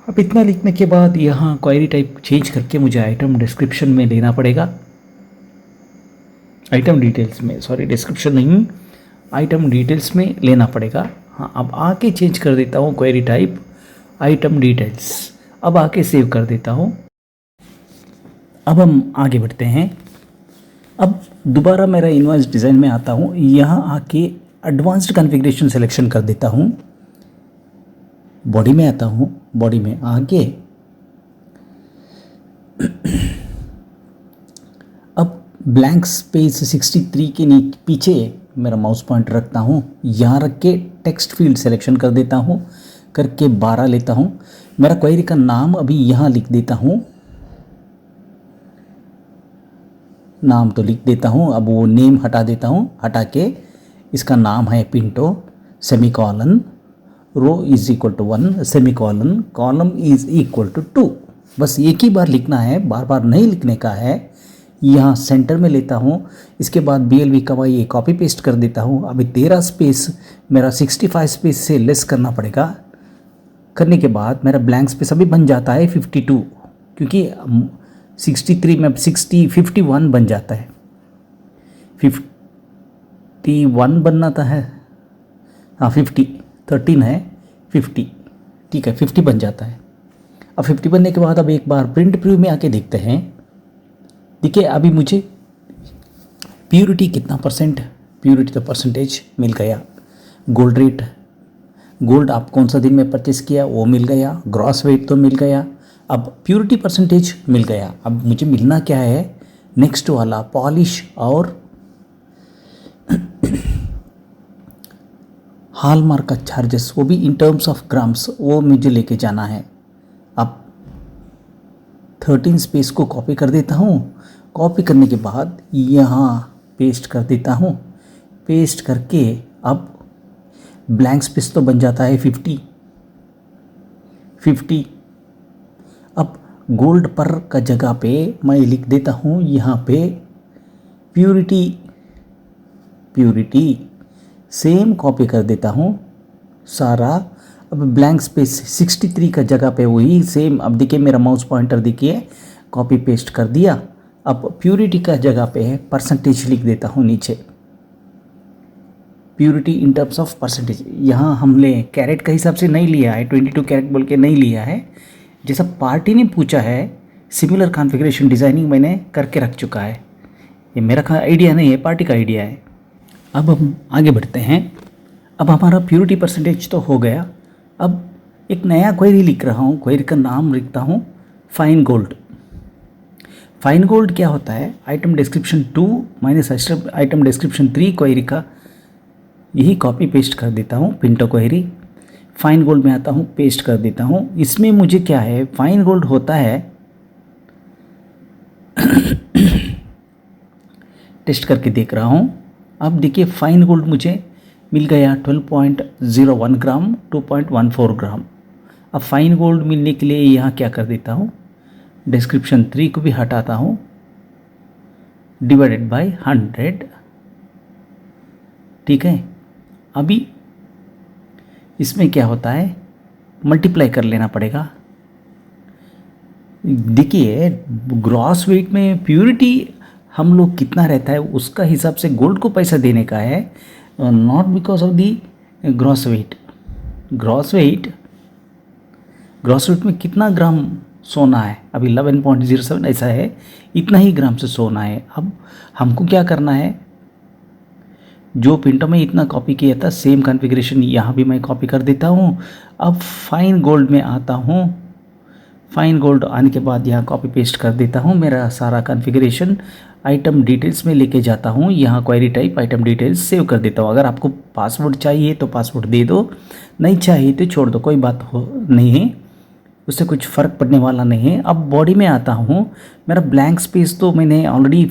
S1: अब इतना लिखने के बाद यहाँ क्वेरी टाइप चेंज करके मुझे आइटम डिस्क्रिप्शन में लेना पड़ेगा, आइटम डिटेल्स में, सॉरी डिस्क्रिप्शन नहीं, आइटम डिटेल्स में लेना पड़ेगा। हाँ अब आके चेंज कर देता हूँ क्वेरी टाइप आइटम डिटेल्स। अब आके सेव कर देता हूँ। अब हम आगे बढ़ते हैं। अब दोबारा मेरा इनवॉइस डिज़ाइन में आता हूँ, यहाँ आके एडवांस्ड कॉन्फ़िगरेशन सिलेक्शन कर देता हूँ, बॉडी में आता हूँ, बॉडी में आके अब ब्लैंक स्पेस 63 के पीछे मेरा माउस पॉइंटर रखता हूँ, यहाँ रख के टेक्स्ट फील्ड सिलेक्शन कर देता हूँ, करके 12 लेता हूँ। मेरा क्वेरी का नाम अभी यहाँ लिख देता हूँ, नाम तो लिख देता हूँ। अब वो नेम हटा देता हूँ, हटा के इसका नाम है Pinto, semicolon, row is equal to 1, semicolon, column is equal to 2। बस एक ही बार लिखना है, बार बार नहीं लिखने का है। यहाँ सेंटर में लेता हूँ, इसके बाद BLV का ये कॉपी पेस्ट कर देता हूँ। अभी 13 स्पेस मेरा 65 स्पेस से लेस करना पड़ेगा। करने के बाद मेरा ब्लैंक स्पेस अभी बन जाता है 52, क्योंकि 63 में 51 बन जाता है, 51 बनना था है, हाँ 13 है 50, ठीक है 50 बन जाता है। अब 50 बनने के बाद अब एक बार प्रिंट प्रीव्यू में आके देखते हैं। देखिए अभी मुझे प्योरिटी कितना %, प्योरिटी तो परसेंटेज मिल गया। गोल्ड रेट, गोल्ड आप कौन सा दिन में परचेस किया वो मिल गया। ग्रॉस वेट तो मिल गया। अब प्योरिटी परसेंटेज मिल गया। अब मुझे मिलना क्या है, नेक्स्ट वाला पॉलिश और हॉलमार्क का चार्जेस, वो भी इन टर्म्स ऑफ ग्राम्स, वो मुझे लेके जाना है। अब 13 स्पेस को कॉपी कर देता हूँ। कॉपी करने के बाद यहाँ पेस्ट कर देता हूँ। पेस्ट करके अब ब्लैंक स्पेस तो बन जाता है 50। अब गोल्ड पर का जगह पे मैं लिख देता हूँ यहाँ पे प्यूरिटी सेम कॉपी कर देता हूँ सारा। अब ब्लैंक स्पेस 63 का जगह पे वही सेम। अब देखिए मेरा माउस पॉइंटर देखिए, कॉपी पेस्ट कर दिया। अब प्यूरिटी का जगह पे परसेंटेज लिख देता हूँ नीचे, purity in terms of percentage. यहाँ हमने कैरेट का हिसाब से नहीं लिया है, 22 कैरेट बोल के नहीं लिया है। जैसा पार्टी ने पूछा है सिमिलर कॉन्फ़िगरेशन डिज़ाइनिंग मैंने करके रख चुका है। ये मेरा आइडिया नहीं है, पार्टी का आइडिया है। अब हम आगे बढ़ते हैं। अब हमारा प्यूरिटी परसेंटेज तो हो गया। अब एक नया क्वेरी लिख रहा हूँ, क्वेरी का नाम लिखता हूँ फाइन गोल्ड। फाइन गोल्ड क्या होता है? Item description 2 minus item description 3 query का यही कॉपी पेस्ट कर देता हूँ। पिंटो क्वेरी फाइन गोल्ड में आता हूँ, पेस्ट कर देता हूँ। इसमें मुझे क्या है, फाइन गोल्ड होता है टेस्ट करके देख रहा हूँ। अब देखिए फाइन गोल्ड मुझे मिल गया 12.01 ग्राम, 2.14 ग्राम। अब फाइन गोल्ड मिलने के लिए यहाँ क्या कर देता हूँ, डिस्क्रिप्शन 3 को भी हटाता हूँ, डिवाइडेड बाय 100। ठीक है, अभी इसमें क्या होता है, मल्टीप्लाई कर लेना पड़ेगा। देखिए ग्रॉस वेट में प्यूरिटी हम लोग कितना रहता है उसका हिसाब से गोल्ड को पैसा देने का है, not because of the gross weight. Gross weight में कितना ग्राम सोना है, अभी 11.07 ऐसा है, इतना ही ग्राम से सोना है। अब हमको क्या करना है, जो पिंटो में इतना कॉपी किया था सेम कॉन्फ़िगरेशन यहाँ भी मैं कॉपी कर देता हूँ। अब फाइन गोल्ड में आता हूँ, फाइन गोल्ड आने के बाद यहाँ कॉपी पेस्ट कर देता हूँ मेरा सारा कॉन्फ़िगरेशन। आइटम डिटेल्स में लेके जाता हूँ, यहाँ query type item details save कर देता हूँ। अगर आपको पासवर्ड चाहिए तो पासवर्ड दे दो, नहीं चाहिए तो छोड़ दो, कोई बात हो नहीं है, उससे कुछ फ़र्क पड़ने वाला नहीं है। अब बॉडी में आता हूँ, मेरा ब्लैंक स्पेस तो मैंने ऑलरेडी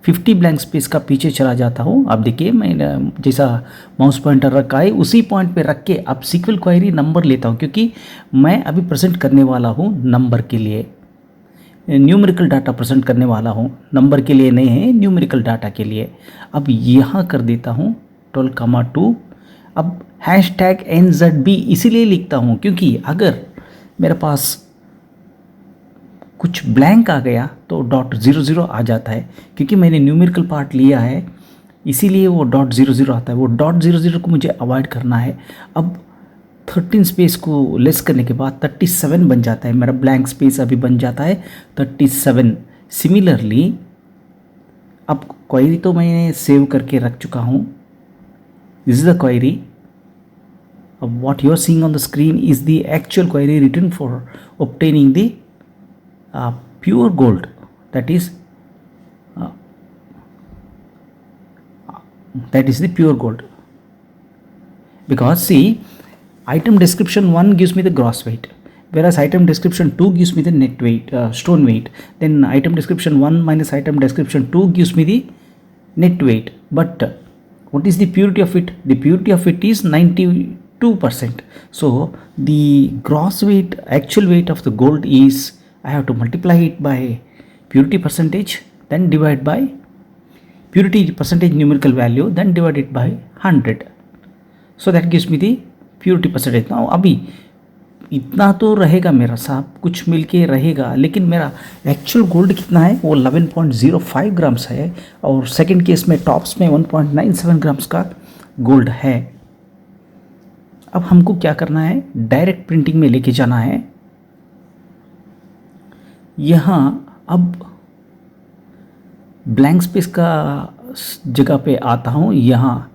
S1: 50 ब्लैंक स्पेस का पीछे चला जाता हूँ। अब देखिए मैं जैसा माउस पॉइंटर रखा है उसी पॉइंट पे रख के अब सीक्वल क्वेरी नंबर लेता हूँ, क्योंकि मैं अभी प्रेजेंट करने वाला हूँ नंबर के लिए, न्यूमेरिकल डाटा प्रेजेंट करने वाला हूँ, नंबर के लिए नहीं है, न्यूमेरिकल डाटा के लिए। अब यहाँ कर देता हूँ 12,2। अब #NZB इसीलिए लिखता हूँ क्योंकि अगर मेरे पास कुछ ब्लैंक आ गया तो .00 आ जाता है, क्योंकि मैंने न्यूमेरिकल पार्ट लिया है इसीलिए वो .00 आता है। वो .00 को मुझे अवॉइड करना है। अब 13 स्पेस को लेस करने के बाद 37 बन जाता है, मेरा ब्लैंक स्पेस अभी बन जाता है 37। सिमिलरली अब क्वेरी तो मैंने सेव करके रख चुका हूँ, दिस इज द क्वेरी। अब what you are seeing on the screen is the actual query written for obtaining the pure gold, that is the pure gold. Because see, item description 1 gives me the gross weight, whereas item description 2 gives me the net weight, stone weight. Then item description 1 minus item description 2 gives me the net weight. But what is the purity of it? The purity of it is 92%. So the gross weight, actual weight of the gold is, I have to multiply it by purity percentage, then divide by purity percentage numerical value, then divide it by 100. So that gives me the purity percentage. Now अभी इतना तो रहेगा मेरा, सब कुछ मिलके रहेगा, लेकिन मेरा एक्चुअल गोल्ड कितना है वो 11.05 ग्राम्स है, और सेकंड केस में टॉप्स में 1.97 ग्राम्स का गोल्ड है। अब हमको क्या करना है, डायरेक्ट प्रिंटिंग में लेके जाना है। यहाँ अब ब्लैंक स्पेस का जगह पे आता हूँ, यहाँ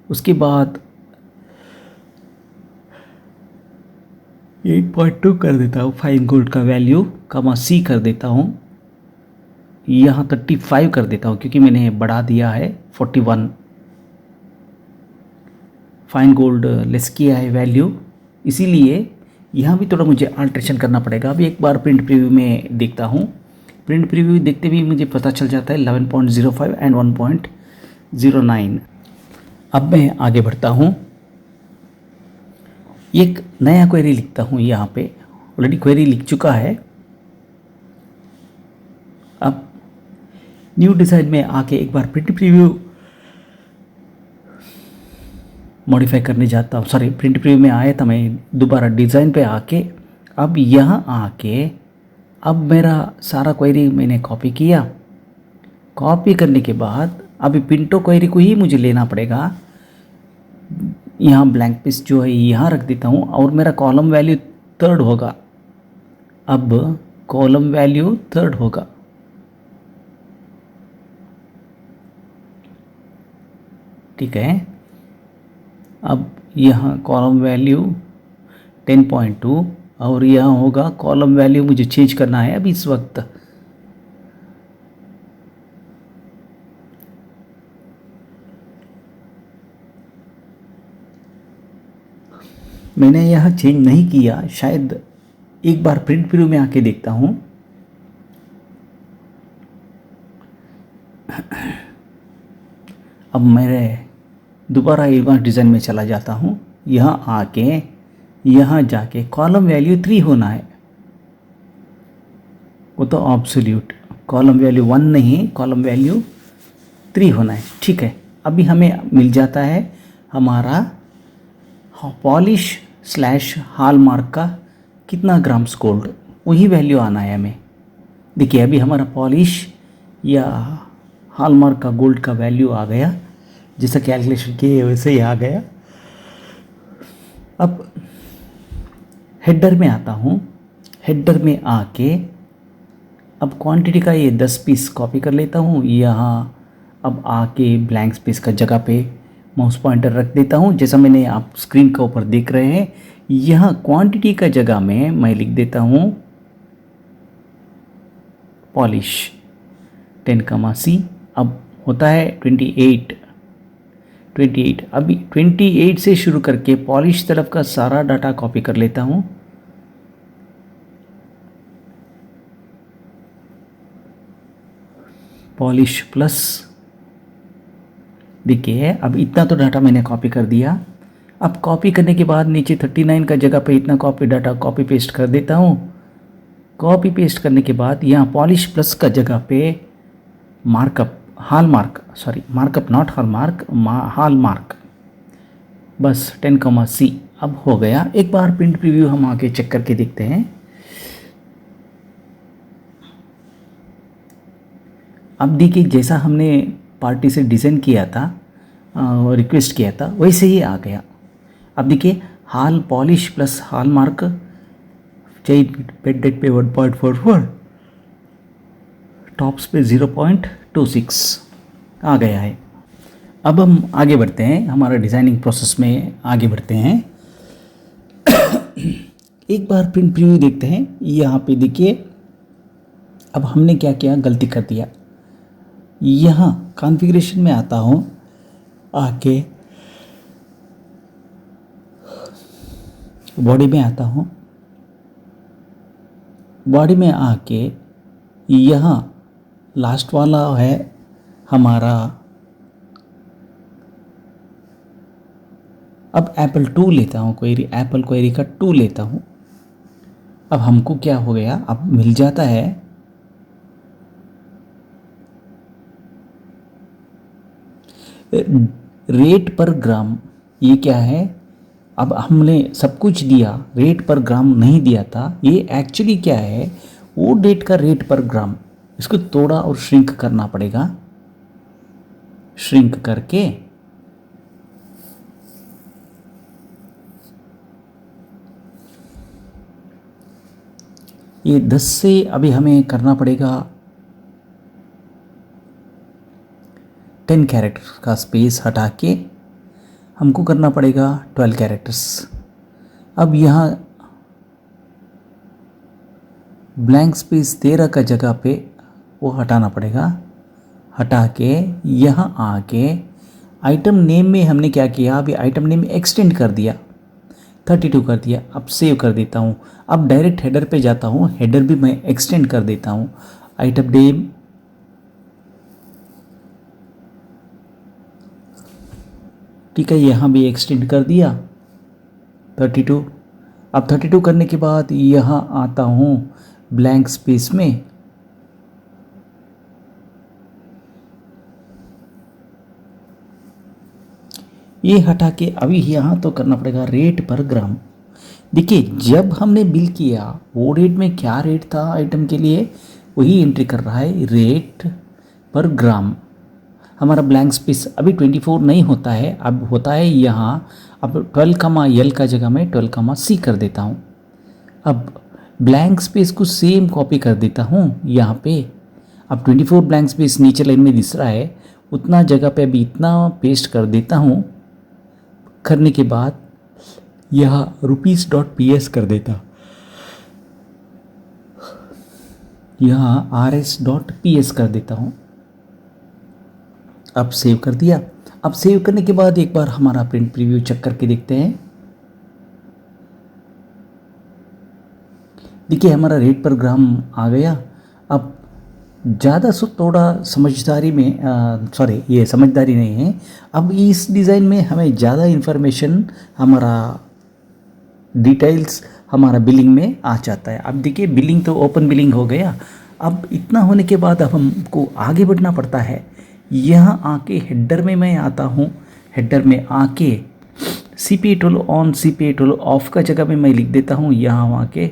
S1: उसके बाद 8.2 कर देता हूँ फाइन गोल्ड का वैल्यू, कमा C कर देता हूँ, यहाँ 35 कर देता हूँ क्योंकि मैंने बढ़ा दिया है 41। फाइन गोल्ड लेस किया है वैल्यू, इसीलिए यहाँ भी थोड़ा मुझे अल्ट्रेशन करना पड़ेगा। अभी एक बार प्रिंट प्रीव्यू में देखता हूँ, प्रिंट प्रीव्यू देखते भी मुझे पता चल जाता है 11.05 एंड 1.09। अब मैं आगे बढ़ता हूँ, एक नया क्वेरी लिखता हूँ। यहाँ पे ऑलरेडी क्वेरी लिख चुका है। अब न्यू डिज़ाइन में आके एक बार प्रिंट प्रीव्यू मॉडिफाई करने जाता हूँ। सॉरी, प्रिंट प्रीव्यू में आया था, मैं दोबारा डिज़ाइन पे आके अब यहाँ आके अब मेरा सारा क्वेरी मैंने कॉपी किया। कॉपी करने के बाद अभी पिंटो क्वेरी को ही मुझे लेना पड़ेगा। यहाँ ब्लैंक स्पेस जो है यहाँ रख देता हूँ और मेरा कॉलम वैल्यू 3rd होगा। अब कॉलम वैल्यू 3rd होगा। ठीक है। अब यहाँ कॉलम वैल्यू 10.2 और यहाँ होगा कॉलम वैल्यू, मुझे चेंज करना है अभी इस वक्त। मैंने यह चेंज नहीं किया, शायद एक बार प्रिंट प्रीव्यू में आके देखता हूँ। अब मैं दोबारा एडवांस डिज़ाइन में चला जाता हूँ। यहाँ आके यहाँ जाके कॉलम वैल्यू 3 होना है, वो तो ऑब्सोल्यूट। कॉलम वैल्यू 1 नहीं, कॉलम वैल्यू 3 होना है। ठीक है। अभी हमें मिल जाता है हमारा पॉलिश / हॉलमार्क का कितना ग्राम्स गोल्ड, वही वैल्यू आना है हमें। देखिए अभी हमारा पॉलिश या हॉलमार्क का गोल्ड का वैल्यू आ गया, जैसा कैलकुलेशन किए वैसे ही आ गया। अब हेडर में आता हूँ। हेडर में आके अब क्वांटिटी का ये 10 पीस कॉपी कर लेता हूँ। यहाँ अब आके ब्लैंक स्पेस का जगह पे माउस पॉइंटर रख देता हूँ, जैसा मैंने आप स्क्रीन के ऊपर देख रहे हैं। यहाँ क्वांटिटी का जगह में मैं लिख देता हूँ पॉलिश 10, अब होता है 28। अभी 28 से शुरू करके पॉलिश तरफ का सारा डाटा कॉपी कर लेता हूँ। पॉलिश प्लस, देखिए अब इतना तो डाटा मैंने कॉपी कर दिया। अब कॉपी करने के बाद नीचे 39 का जगह पे इतना डाटा कॉपी पेस्ट कर देता हूँ। कॉपी पेस्ट करने के बाद यहाँ पॉलिश प्लस का जगह पे मार्कअप मार्कअप नॉट हॉलमार्क बस 10, अब हो गया। एक बार प्रिंट प्रीव्यू हम आके चेक करके देखते हैं। अब देखिए जैसा हमने पार्टी से डिज़ाइन किया था, रिक्वेस्ट किया था, वैसे ही आ गया। अब देखिए polish plus hallmark chain bed date पे 1.44, टॉप्स पे 0.26 आ गया है। अब हम आगे बढ़ते हैं, हमारा डिज़ाइनिंग प्रोसेस में आगे बढ़ते हैं। एक बार प्रिंट प्रीव्यू देखते हैं। यहाँ पे देखिए अब हमने क्या किया, गलती कर दिया। यहाँ कॉन्फ़िगरेशन में आता हूँ, आके बॉडी में आता हूँ। बॉडी में आके यहाँ लास्ट वाला है हमारा, अब एप्पल 2 लेता हूँ, एप्पल क्वेरी का 2 लेता हूँ। अब हमको क्या हो गया, अब मिल जाता है रेट पर ग्राम। ये क्या है, अब हमने सब कुछ दिया, रेट पर ग्राम नहीं दिया था। ये एक्चुअली क्या है, वो डेट का रेट पर ग्राम। इसको थोड़ा और श्रिंक करना पड़ेगा। श्रिंक करके ये 10 से अभी हमें करना पड़ेगा 10 कैरेक्टर का स्पेस हटा के हमको करना पड़ेगा 12 कैरेक्टर्स। अब यहाँ ब्लैंक स्पेस 13 का जगह पे वो हटाना पड़ेगा। हटा के यहाँ आके आइटम नेम में हमने क्या किया, अभी आइटम नेम एक्सटेंड कर दिया, 32 कर दिया। अब सेव कर देता हूँ। अब डायरेक्ट हेडर पे जाता हूँ, हेडर भी मैं एक्सटेंड कर देता हूँ। आइटम नेम, ठीक है, यहाँ भी एक्सटेंड कर दिया 32। अब 32 करने के बाद यहाँ आता हूँ ब्लैंक स्पेस में, ये हटा के अभी यहाँ तो करना पड़ेगा रेट पर ग्राम। देखिए जब हमने बिल किया वो रेट में क्या रेट था आइटम के लिए, वही एंट्री कर रहा है, रेट पर ग्राम। हमारा ब्लैंक स्पेस अभी 24 नहीं होता है, अब होता है यहाँ। अब 12 एल का जगह मैं 12 सी कर देता हूँ। अब ब्लैंक स्पेस को सेम कॉपी कर देता हूँ यहाँ पे। अब 24 ब्लैंक स्पेस नीचे लाइन में दिख रहा है, उतना जगह पे अभी इतना पेस्ट कर देता हूँ। करने के बाद यह rupees.ps कर देता, यहाँ rs.ps कर देता हूँ। अब सेव कर दिया। अब सेव करने के बाद एक बार हमारा प्रिंट प्रीव्यू चेक करके देखते हैं। देखिए हमारा रेट पर ग्राम आ गया। अब ज़्यादा थोड़ा समझदारी में सॉरी ये समझदारी नहीं है, अब इस डिज़ाइन में हमें ज़्यादा इन्फॉर्मेशन, हमारा डिटेल्स हमारा बिलिंग में आ जाता है। अब देखिए बिलिंग तो ओपन बिलिंग हो गया। अब इतना होने के बाद अब हमको आगे बढ़ना पड़ता है। यहाँ आके हेडर में मैं आता हूँ, हेडर में आके CPA tool on CPA tool of का जगह में मैं लिख देता हूँ यहाँ वहाँ के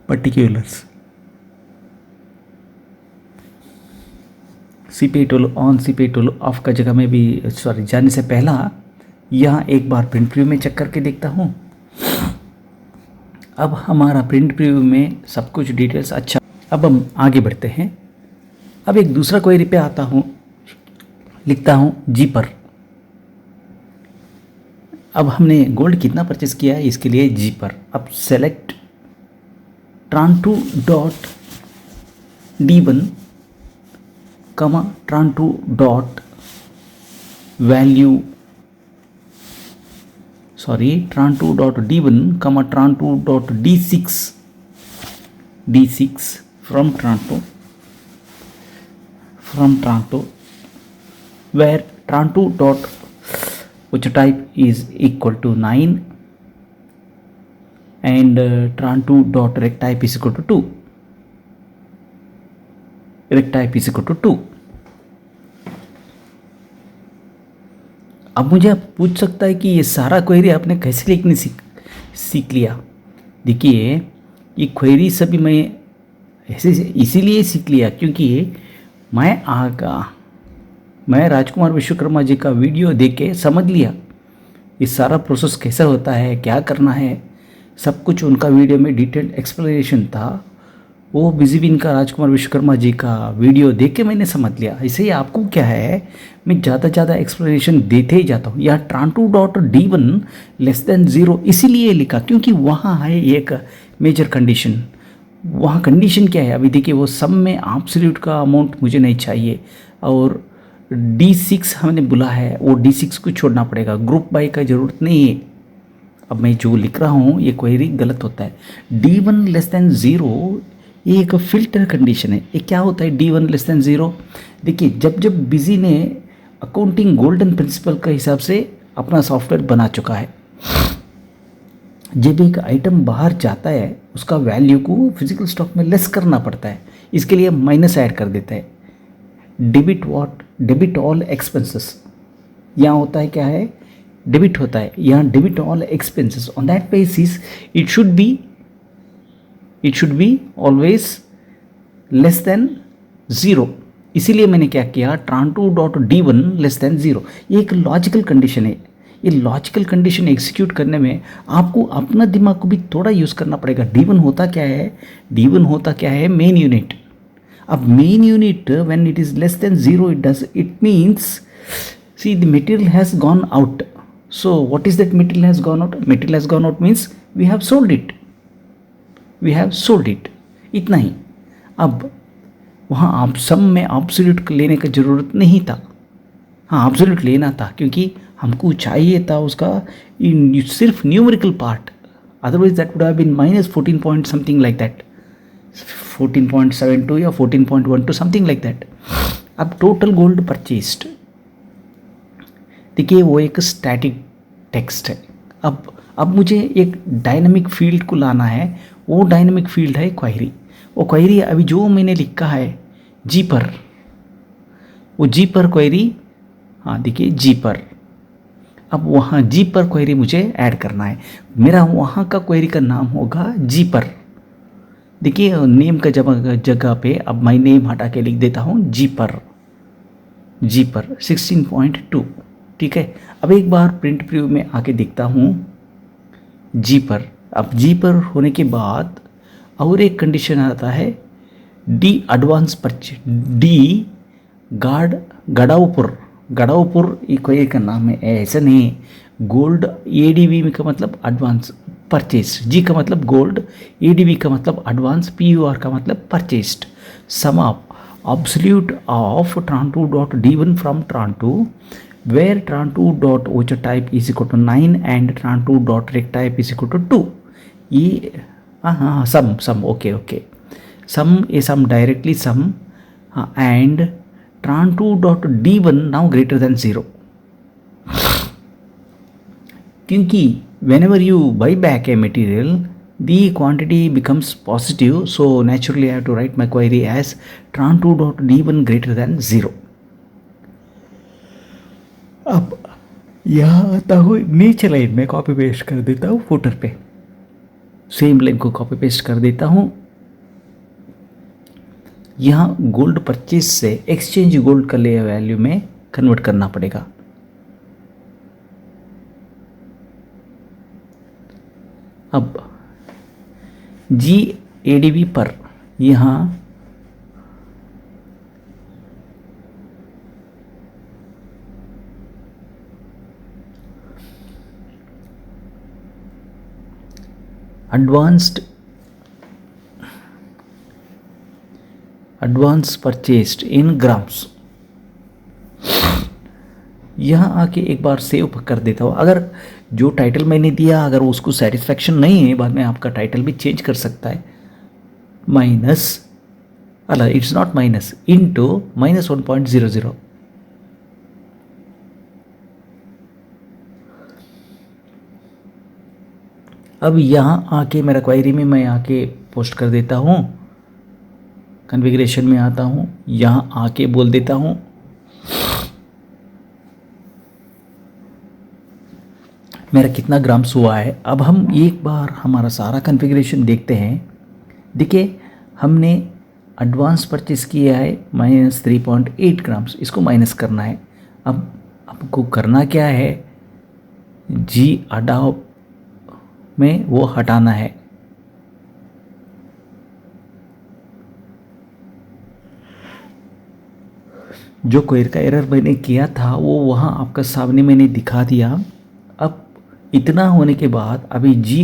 S1: particulars, CPA tool on CPA tool of का जगह में भी सॉरी जाने से पहला यहाँ एक बार प्रिंट प्रीव्यू में चेक करके देखता हूँ। अब हमारा प्रिंट प्रीव्यू में सब कुछ डिटेल्स अच्छा। अब हम आगे बढ़ते हैं। अब एक दूसरा क्वेरी पे आता हूँ, लिखता हूँ जी पर। अब हमने गोल्ड कितना परचेस किया है इसके लिए जी पर। अब select tran2.d1 tran2.value tran2.d1 tran2.d6 from tran2 where tran2 dot which type is equal to 9 and tran2 dot rect type is equal to 2, rect type is equal to 2। अब मुझे आप पूछ सकता है कि ये सारा क्वेरी आपने कैसे लिखने सीख लिया। देखिए ये क्वेरी सभी मैं ऐसे इसीलिए सीख लिया क्योंकि मैं राजकुमार विश्वकर्मा जी का वीडियो देख के समझ लिया ये सारा प्रोसेस कैसा होता है, क्या करना है, सब कुछ उनका वीडियो में डिटेल्ड एक्सप्लेनेशन था। वो बिजीबिन का राजकुमार विश्वकर्मा जी का वीडियो देख के मैंने समझ लिया। ऐसे ही आपको क्या है, मैं ज़्यादा एक्सप्लेनेशन देते ही जाता हूँ। यहाँ tran2.d1 लेस देन 0 इसीलिए लिखा क्योंकि वहाँ है एक मेजर कंडीशन। वहाँ कंडीशन क्या है, अभी देखिए वो सब में एब्सोल्यूट का अमाउंट मुझे नहीं चाहिए और D6 हमने बोला है, वो D6 को छोड़ना पड़ेगा, ग्रुप बाय का ज़रूरत नहीं है। अब मैं जो लिख रहा हूँ ये क्वेरी गलत होता है। D1 लेस देन 0 ये एक फिल्टर कंडीशन है। ये क्या होता है D1 लेस देन 0? देखिए जब बिजी ने अकाउंटिंग गोल्डन प्रिंसिपल के हिसाब से अपना सॉफ्टवेयर बना चुका है, जब एक आइटम बाहर जाता है उसका वैल्यू को फिजिकल स्टॉक में लेस करना पड़ता है। इसके लिए माइनस ऐड कर देता है। डेबिट ऑल एक्सपेंसेस, यहाँ होता है क्या है, डेबिट होता है, यहाँ debit all expenses. On that basis it should be always less than 0। इसीलिए मैंने क्या किया, tran2.d1 लेस देन 0। ये एक लॉजिकल कंडीशन है। ये लॉजिकल कंडीशन एग्जीक्यूट करने में आपको अपना दिमाग को भी थोड़ा यूज़ करना पड़ेगा। D1 होता क्या है, मेन यूनिट। अब main unit when it is less than 0 it means see the material has gone out. So what is that material has gone out? Material has gone out means we have sold it, इतना ही। अब वहाँ आप सब में एब्सोल्यूट लेने का ज़रूरत नहीं था। हाँ एब्सोल्यूट लेना था क्योंकि हमको चाहिए था उसका सिर्फ numerical part, otherwise that would have been -14 point something like that. 14.72 या 14.12 समथिंग लाइक दैट। अब टोटल गोल्ड परचेस्ड, देखिए वो एक स्टैटिक टेक्स्ट है। अब मुझे एक डायनामिक फील्ड को लाना है, वो डायनामिक फील्ड है क्वेरी। वो क्वेरी अभी जो मैंने लिखा है जी पर, वो जी पर क्वेरी, हाँ देखिए जी पर, अब वहाँ जी पर क्वेरी मुझे ऐड करना है। मेरा वहाँ का क्वेरी का नाम होगा जी पर। देखिए नेम का जगह पे अब मैं नेम हटा के लिख देता हूँ जी पर, जी पर 16.2, ठीक है। अब एक बार प्रिंट प्रीव्यू में आके देखता हूँ जी पर। अब जी पर होने के बाद और एक कंडीशन आता है डी एडवांस परचेज, डी गड़ाउपुर कोई का नाम है, ऐसा नहीं। गोल्ड एडीवी का मतलब एडवांस परचेज, जी का मतलब गोल्ड, एडीवी का मतलब एडवांस, पीयूआर का मतलब purchased. Sum of absolute of tran2 dot d1 from tran2 where tran2 dot ocher type is equal to 9 and tran2 dot rect type is equal to 2। ये हाँ सम ओके सम डायरेक्टली सम, हाँ and tran2 dot d1 now greater than 0, क्योंकि whenever you buy back a material the quantity becomes positive, so naturally I have to write my query as tran2 dot d1 greater than 0। अब यहाँ आता हूँ नीचे लाइन में कॉपी पेस्ट कर देता हूँ, फुटर पे सेम लाइन को कॉपी पेस्ट कर देता हूँ। यहाँ गोल्ड परचेज से एक्सचेंज गोल्ड का ले वैल्यू में कन्वर्ट करना पड़ेगा। अब जी एडीवी पर यहाँ एडवांस परचेस्ड इन ग्राम्स, यहाँ आके एक बार सेव कर देता हूँ। अगर जो टाइटल मैंने दिया अगर उसको सेटिस्फैक्शन नहीं है, बाद में आपका टाइटल भी चेंज कर सकता है। माइनस अला इट्स नॉट माइनस, इनटू -1.00। अब यहाँ आके मेरा क्वेरी में मैं आके पोस्ट कर देता हूँ, कॉन्फ़िगरेशन में आता हूँ, यहाँ आके बोल देता हूँ मेरा कितना ग्राम्स हुआ है। अब हम एक बार हमारा सारा कॉन्फ़िगरेशन देखते हैं। देखिए हमने एडवांस परचेस किया है -3.8 ग्राम्स, इसको माइनस करना है। अब आपको करना क्या है, जी अडाव में वो हटाना है। जो क्वेरी का एरर मैंने किया था वो वहाँ आपका सामने मैंने दिखा दिया। अब इतना होने के बाद अभी जी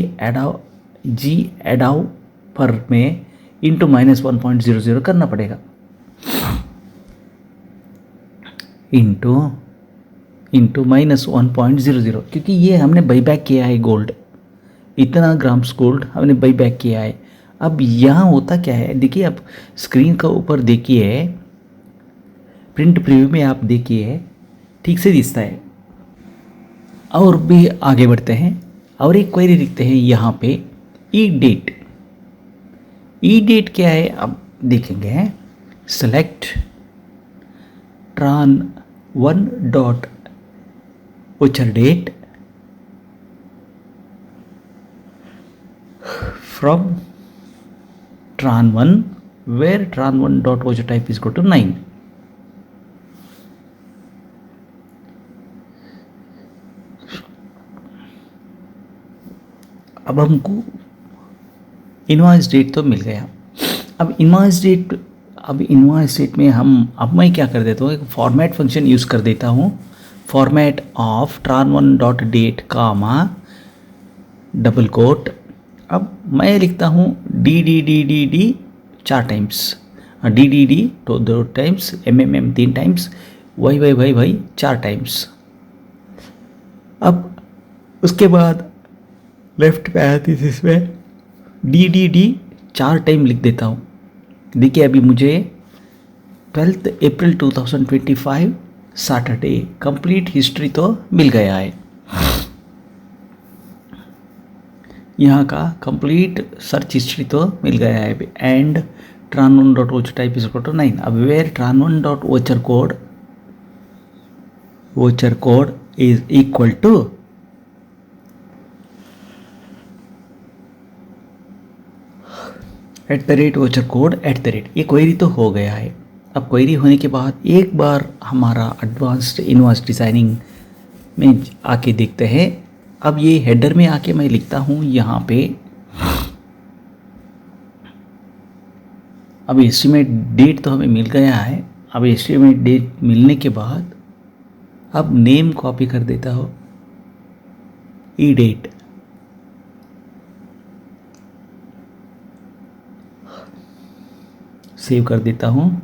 S1: एडाव पर में इंटू -1.00 करना पड़ेगा, इंटू -1.00, क्योंकि ये हमने बाई बैक किया है गोल्ड, इतना ग्राम्स गोल्ड हमने बाई बैक किया है। अब यहाँ होता क्या है, देखिए आप स्क्रीन का ऊपर देखिए, प्रिंट प्रीव्यू में आप देखिए ठीक से दिखता है। और भी आगे बढ़ते हैं और एक क्वेरी लिखते हैं यहाँ पे ई डेट क्या है अब देखेंगे। सेलेक्ट tran1 डॉट ओचर date from tran1 where tran1 dot ocher type is equal to 9। अब हमको इनवॉइस डेट तो मिल गया। अब इनवॉइस डेट में अब मैं क्या कर देता हूँ, एक फॉर्मेट फंक्शन यूज़ कर देता हूँ, format of tran1 dot date comma double quote. अब मैं लिखता हूँ डी 4 टाइम्स, डी तो 2 times, M 3 times, Y 4 times. अब उसके बाद लेफ्ट पे आती थी इसमें डी 4 टाइम लिख देता हूँ। देखिए अभी मुझे 12 अप्रैल 2025 सैटरडे कंप्लीट हिस्ट्री तो मिल गया है। यहाँ का कंप्लीट सर्च हिस्ट्री तो मिल गया है। And tran1.voucher type is equal to 9. अब where tran1.voucher code is equal to @voucher code @ ये क्वेरी तो हो गया है। अब क्वेरी होने के बाद एक बार हमारा एडवांस्ड इनवॉइस डिज़ाइनिंग में आके देखते हैं। अब ये हेडर में आके मैं लिखता हूँ यहाँ पे, अब एस्टीमेट डेट तो हमें मिल गया है। अब एस्टीमेट डेट मिलने के बाद अब नेम कॉपी कर देता हूँ, ई डेट, सेव कर देता हूँ।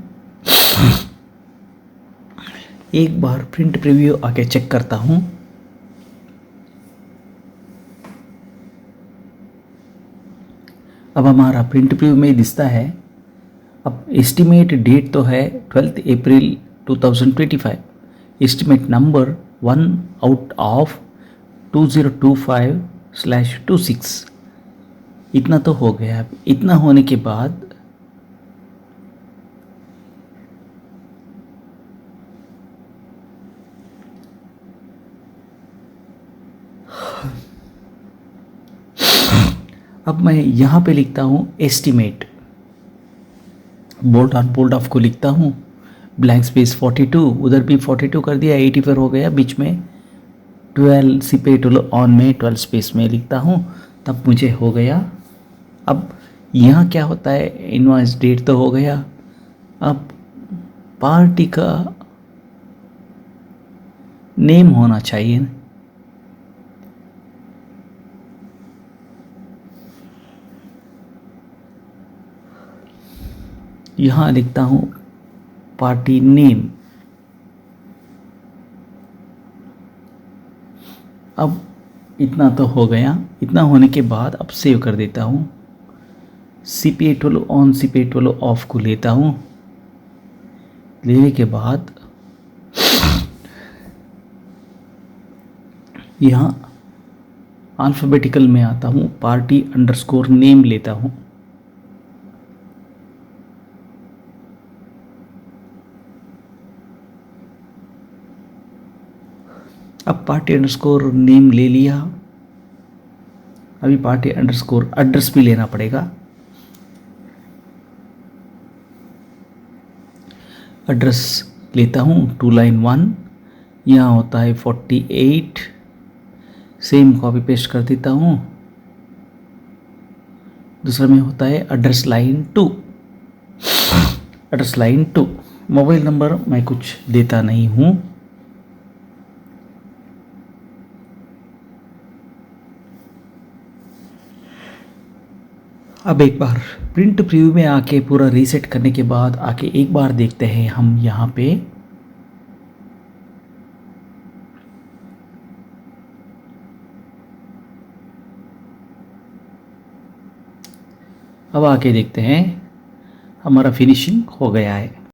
S1: एक बार प्रिंट प्रीव्यू आके चेक करता हूँ। अब हमारा प्रिंट प्रीव्यू में दिखता है। अब एस्टीमेट डेट तो है 12 अप्रैल 2025, एस्टीमेट नंबर 1 आउट ऑफ 2025/26। इतना तो हो गया। इतना होने के बाद अब मैं यहाँ पे लिखता हूँ एस्टीमेट, बोल्ड ऑफ को लिखता हूँ, ब्लैंक स्पेस 42, उधर भी 42 कर दिया, 84 हो गया। बीच में 12 CPA ऑन में 12 स्पेस में लिखता हूँ, तब मुझे हो गया। अब यहाँ क्या होता है, इनवॉइस डेट तो हो गया। अब पार्टी का नेम होना चाहिए। यहाँ लिखता हूँ पार्टी नेम। अब इतना तो हो गया। इतना होने के बाद अब सेव कर देता हूँ। CPA12 ऑन CPA12 ऑफ को लेता हूँ। लेने के बाद यहाँ अल्फ़ाबेटिकल में आता हूँ, पार्टी अंडरस्कोर नेम लेता हूँ। अब पार्टी अंडरस्कोर नेम ले लिया। अभी पार्टी अंडरस्कोर एड्रेस भी लेना पड़ेगा। एड्रेस लेता हूँ 2 लाइन 1, यहाँ होता है 48, सेम कॉपी पेस्ट कर देता हूँ। दूसरा में होता है address line 2, address line 2। Mobile number मैं कुछ देता नहीं हूँ। अब एक बार प्रिंट प्रीव्यू में आके पूरा रीसेट करने के बाद आके एक बार देखते हैं हम यहाँ पे। अब आके देखते हैं, हमारा फिनिशिंग हो गया है।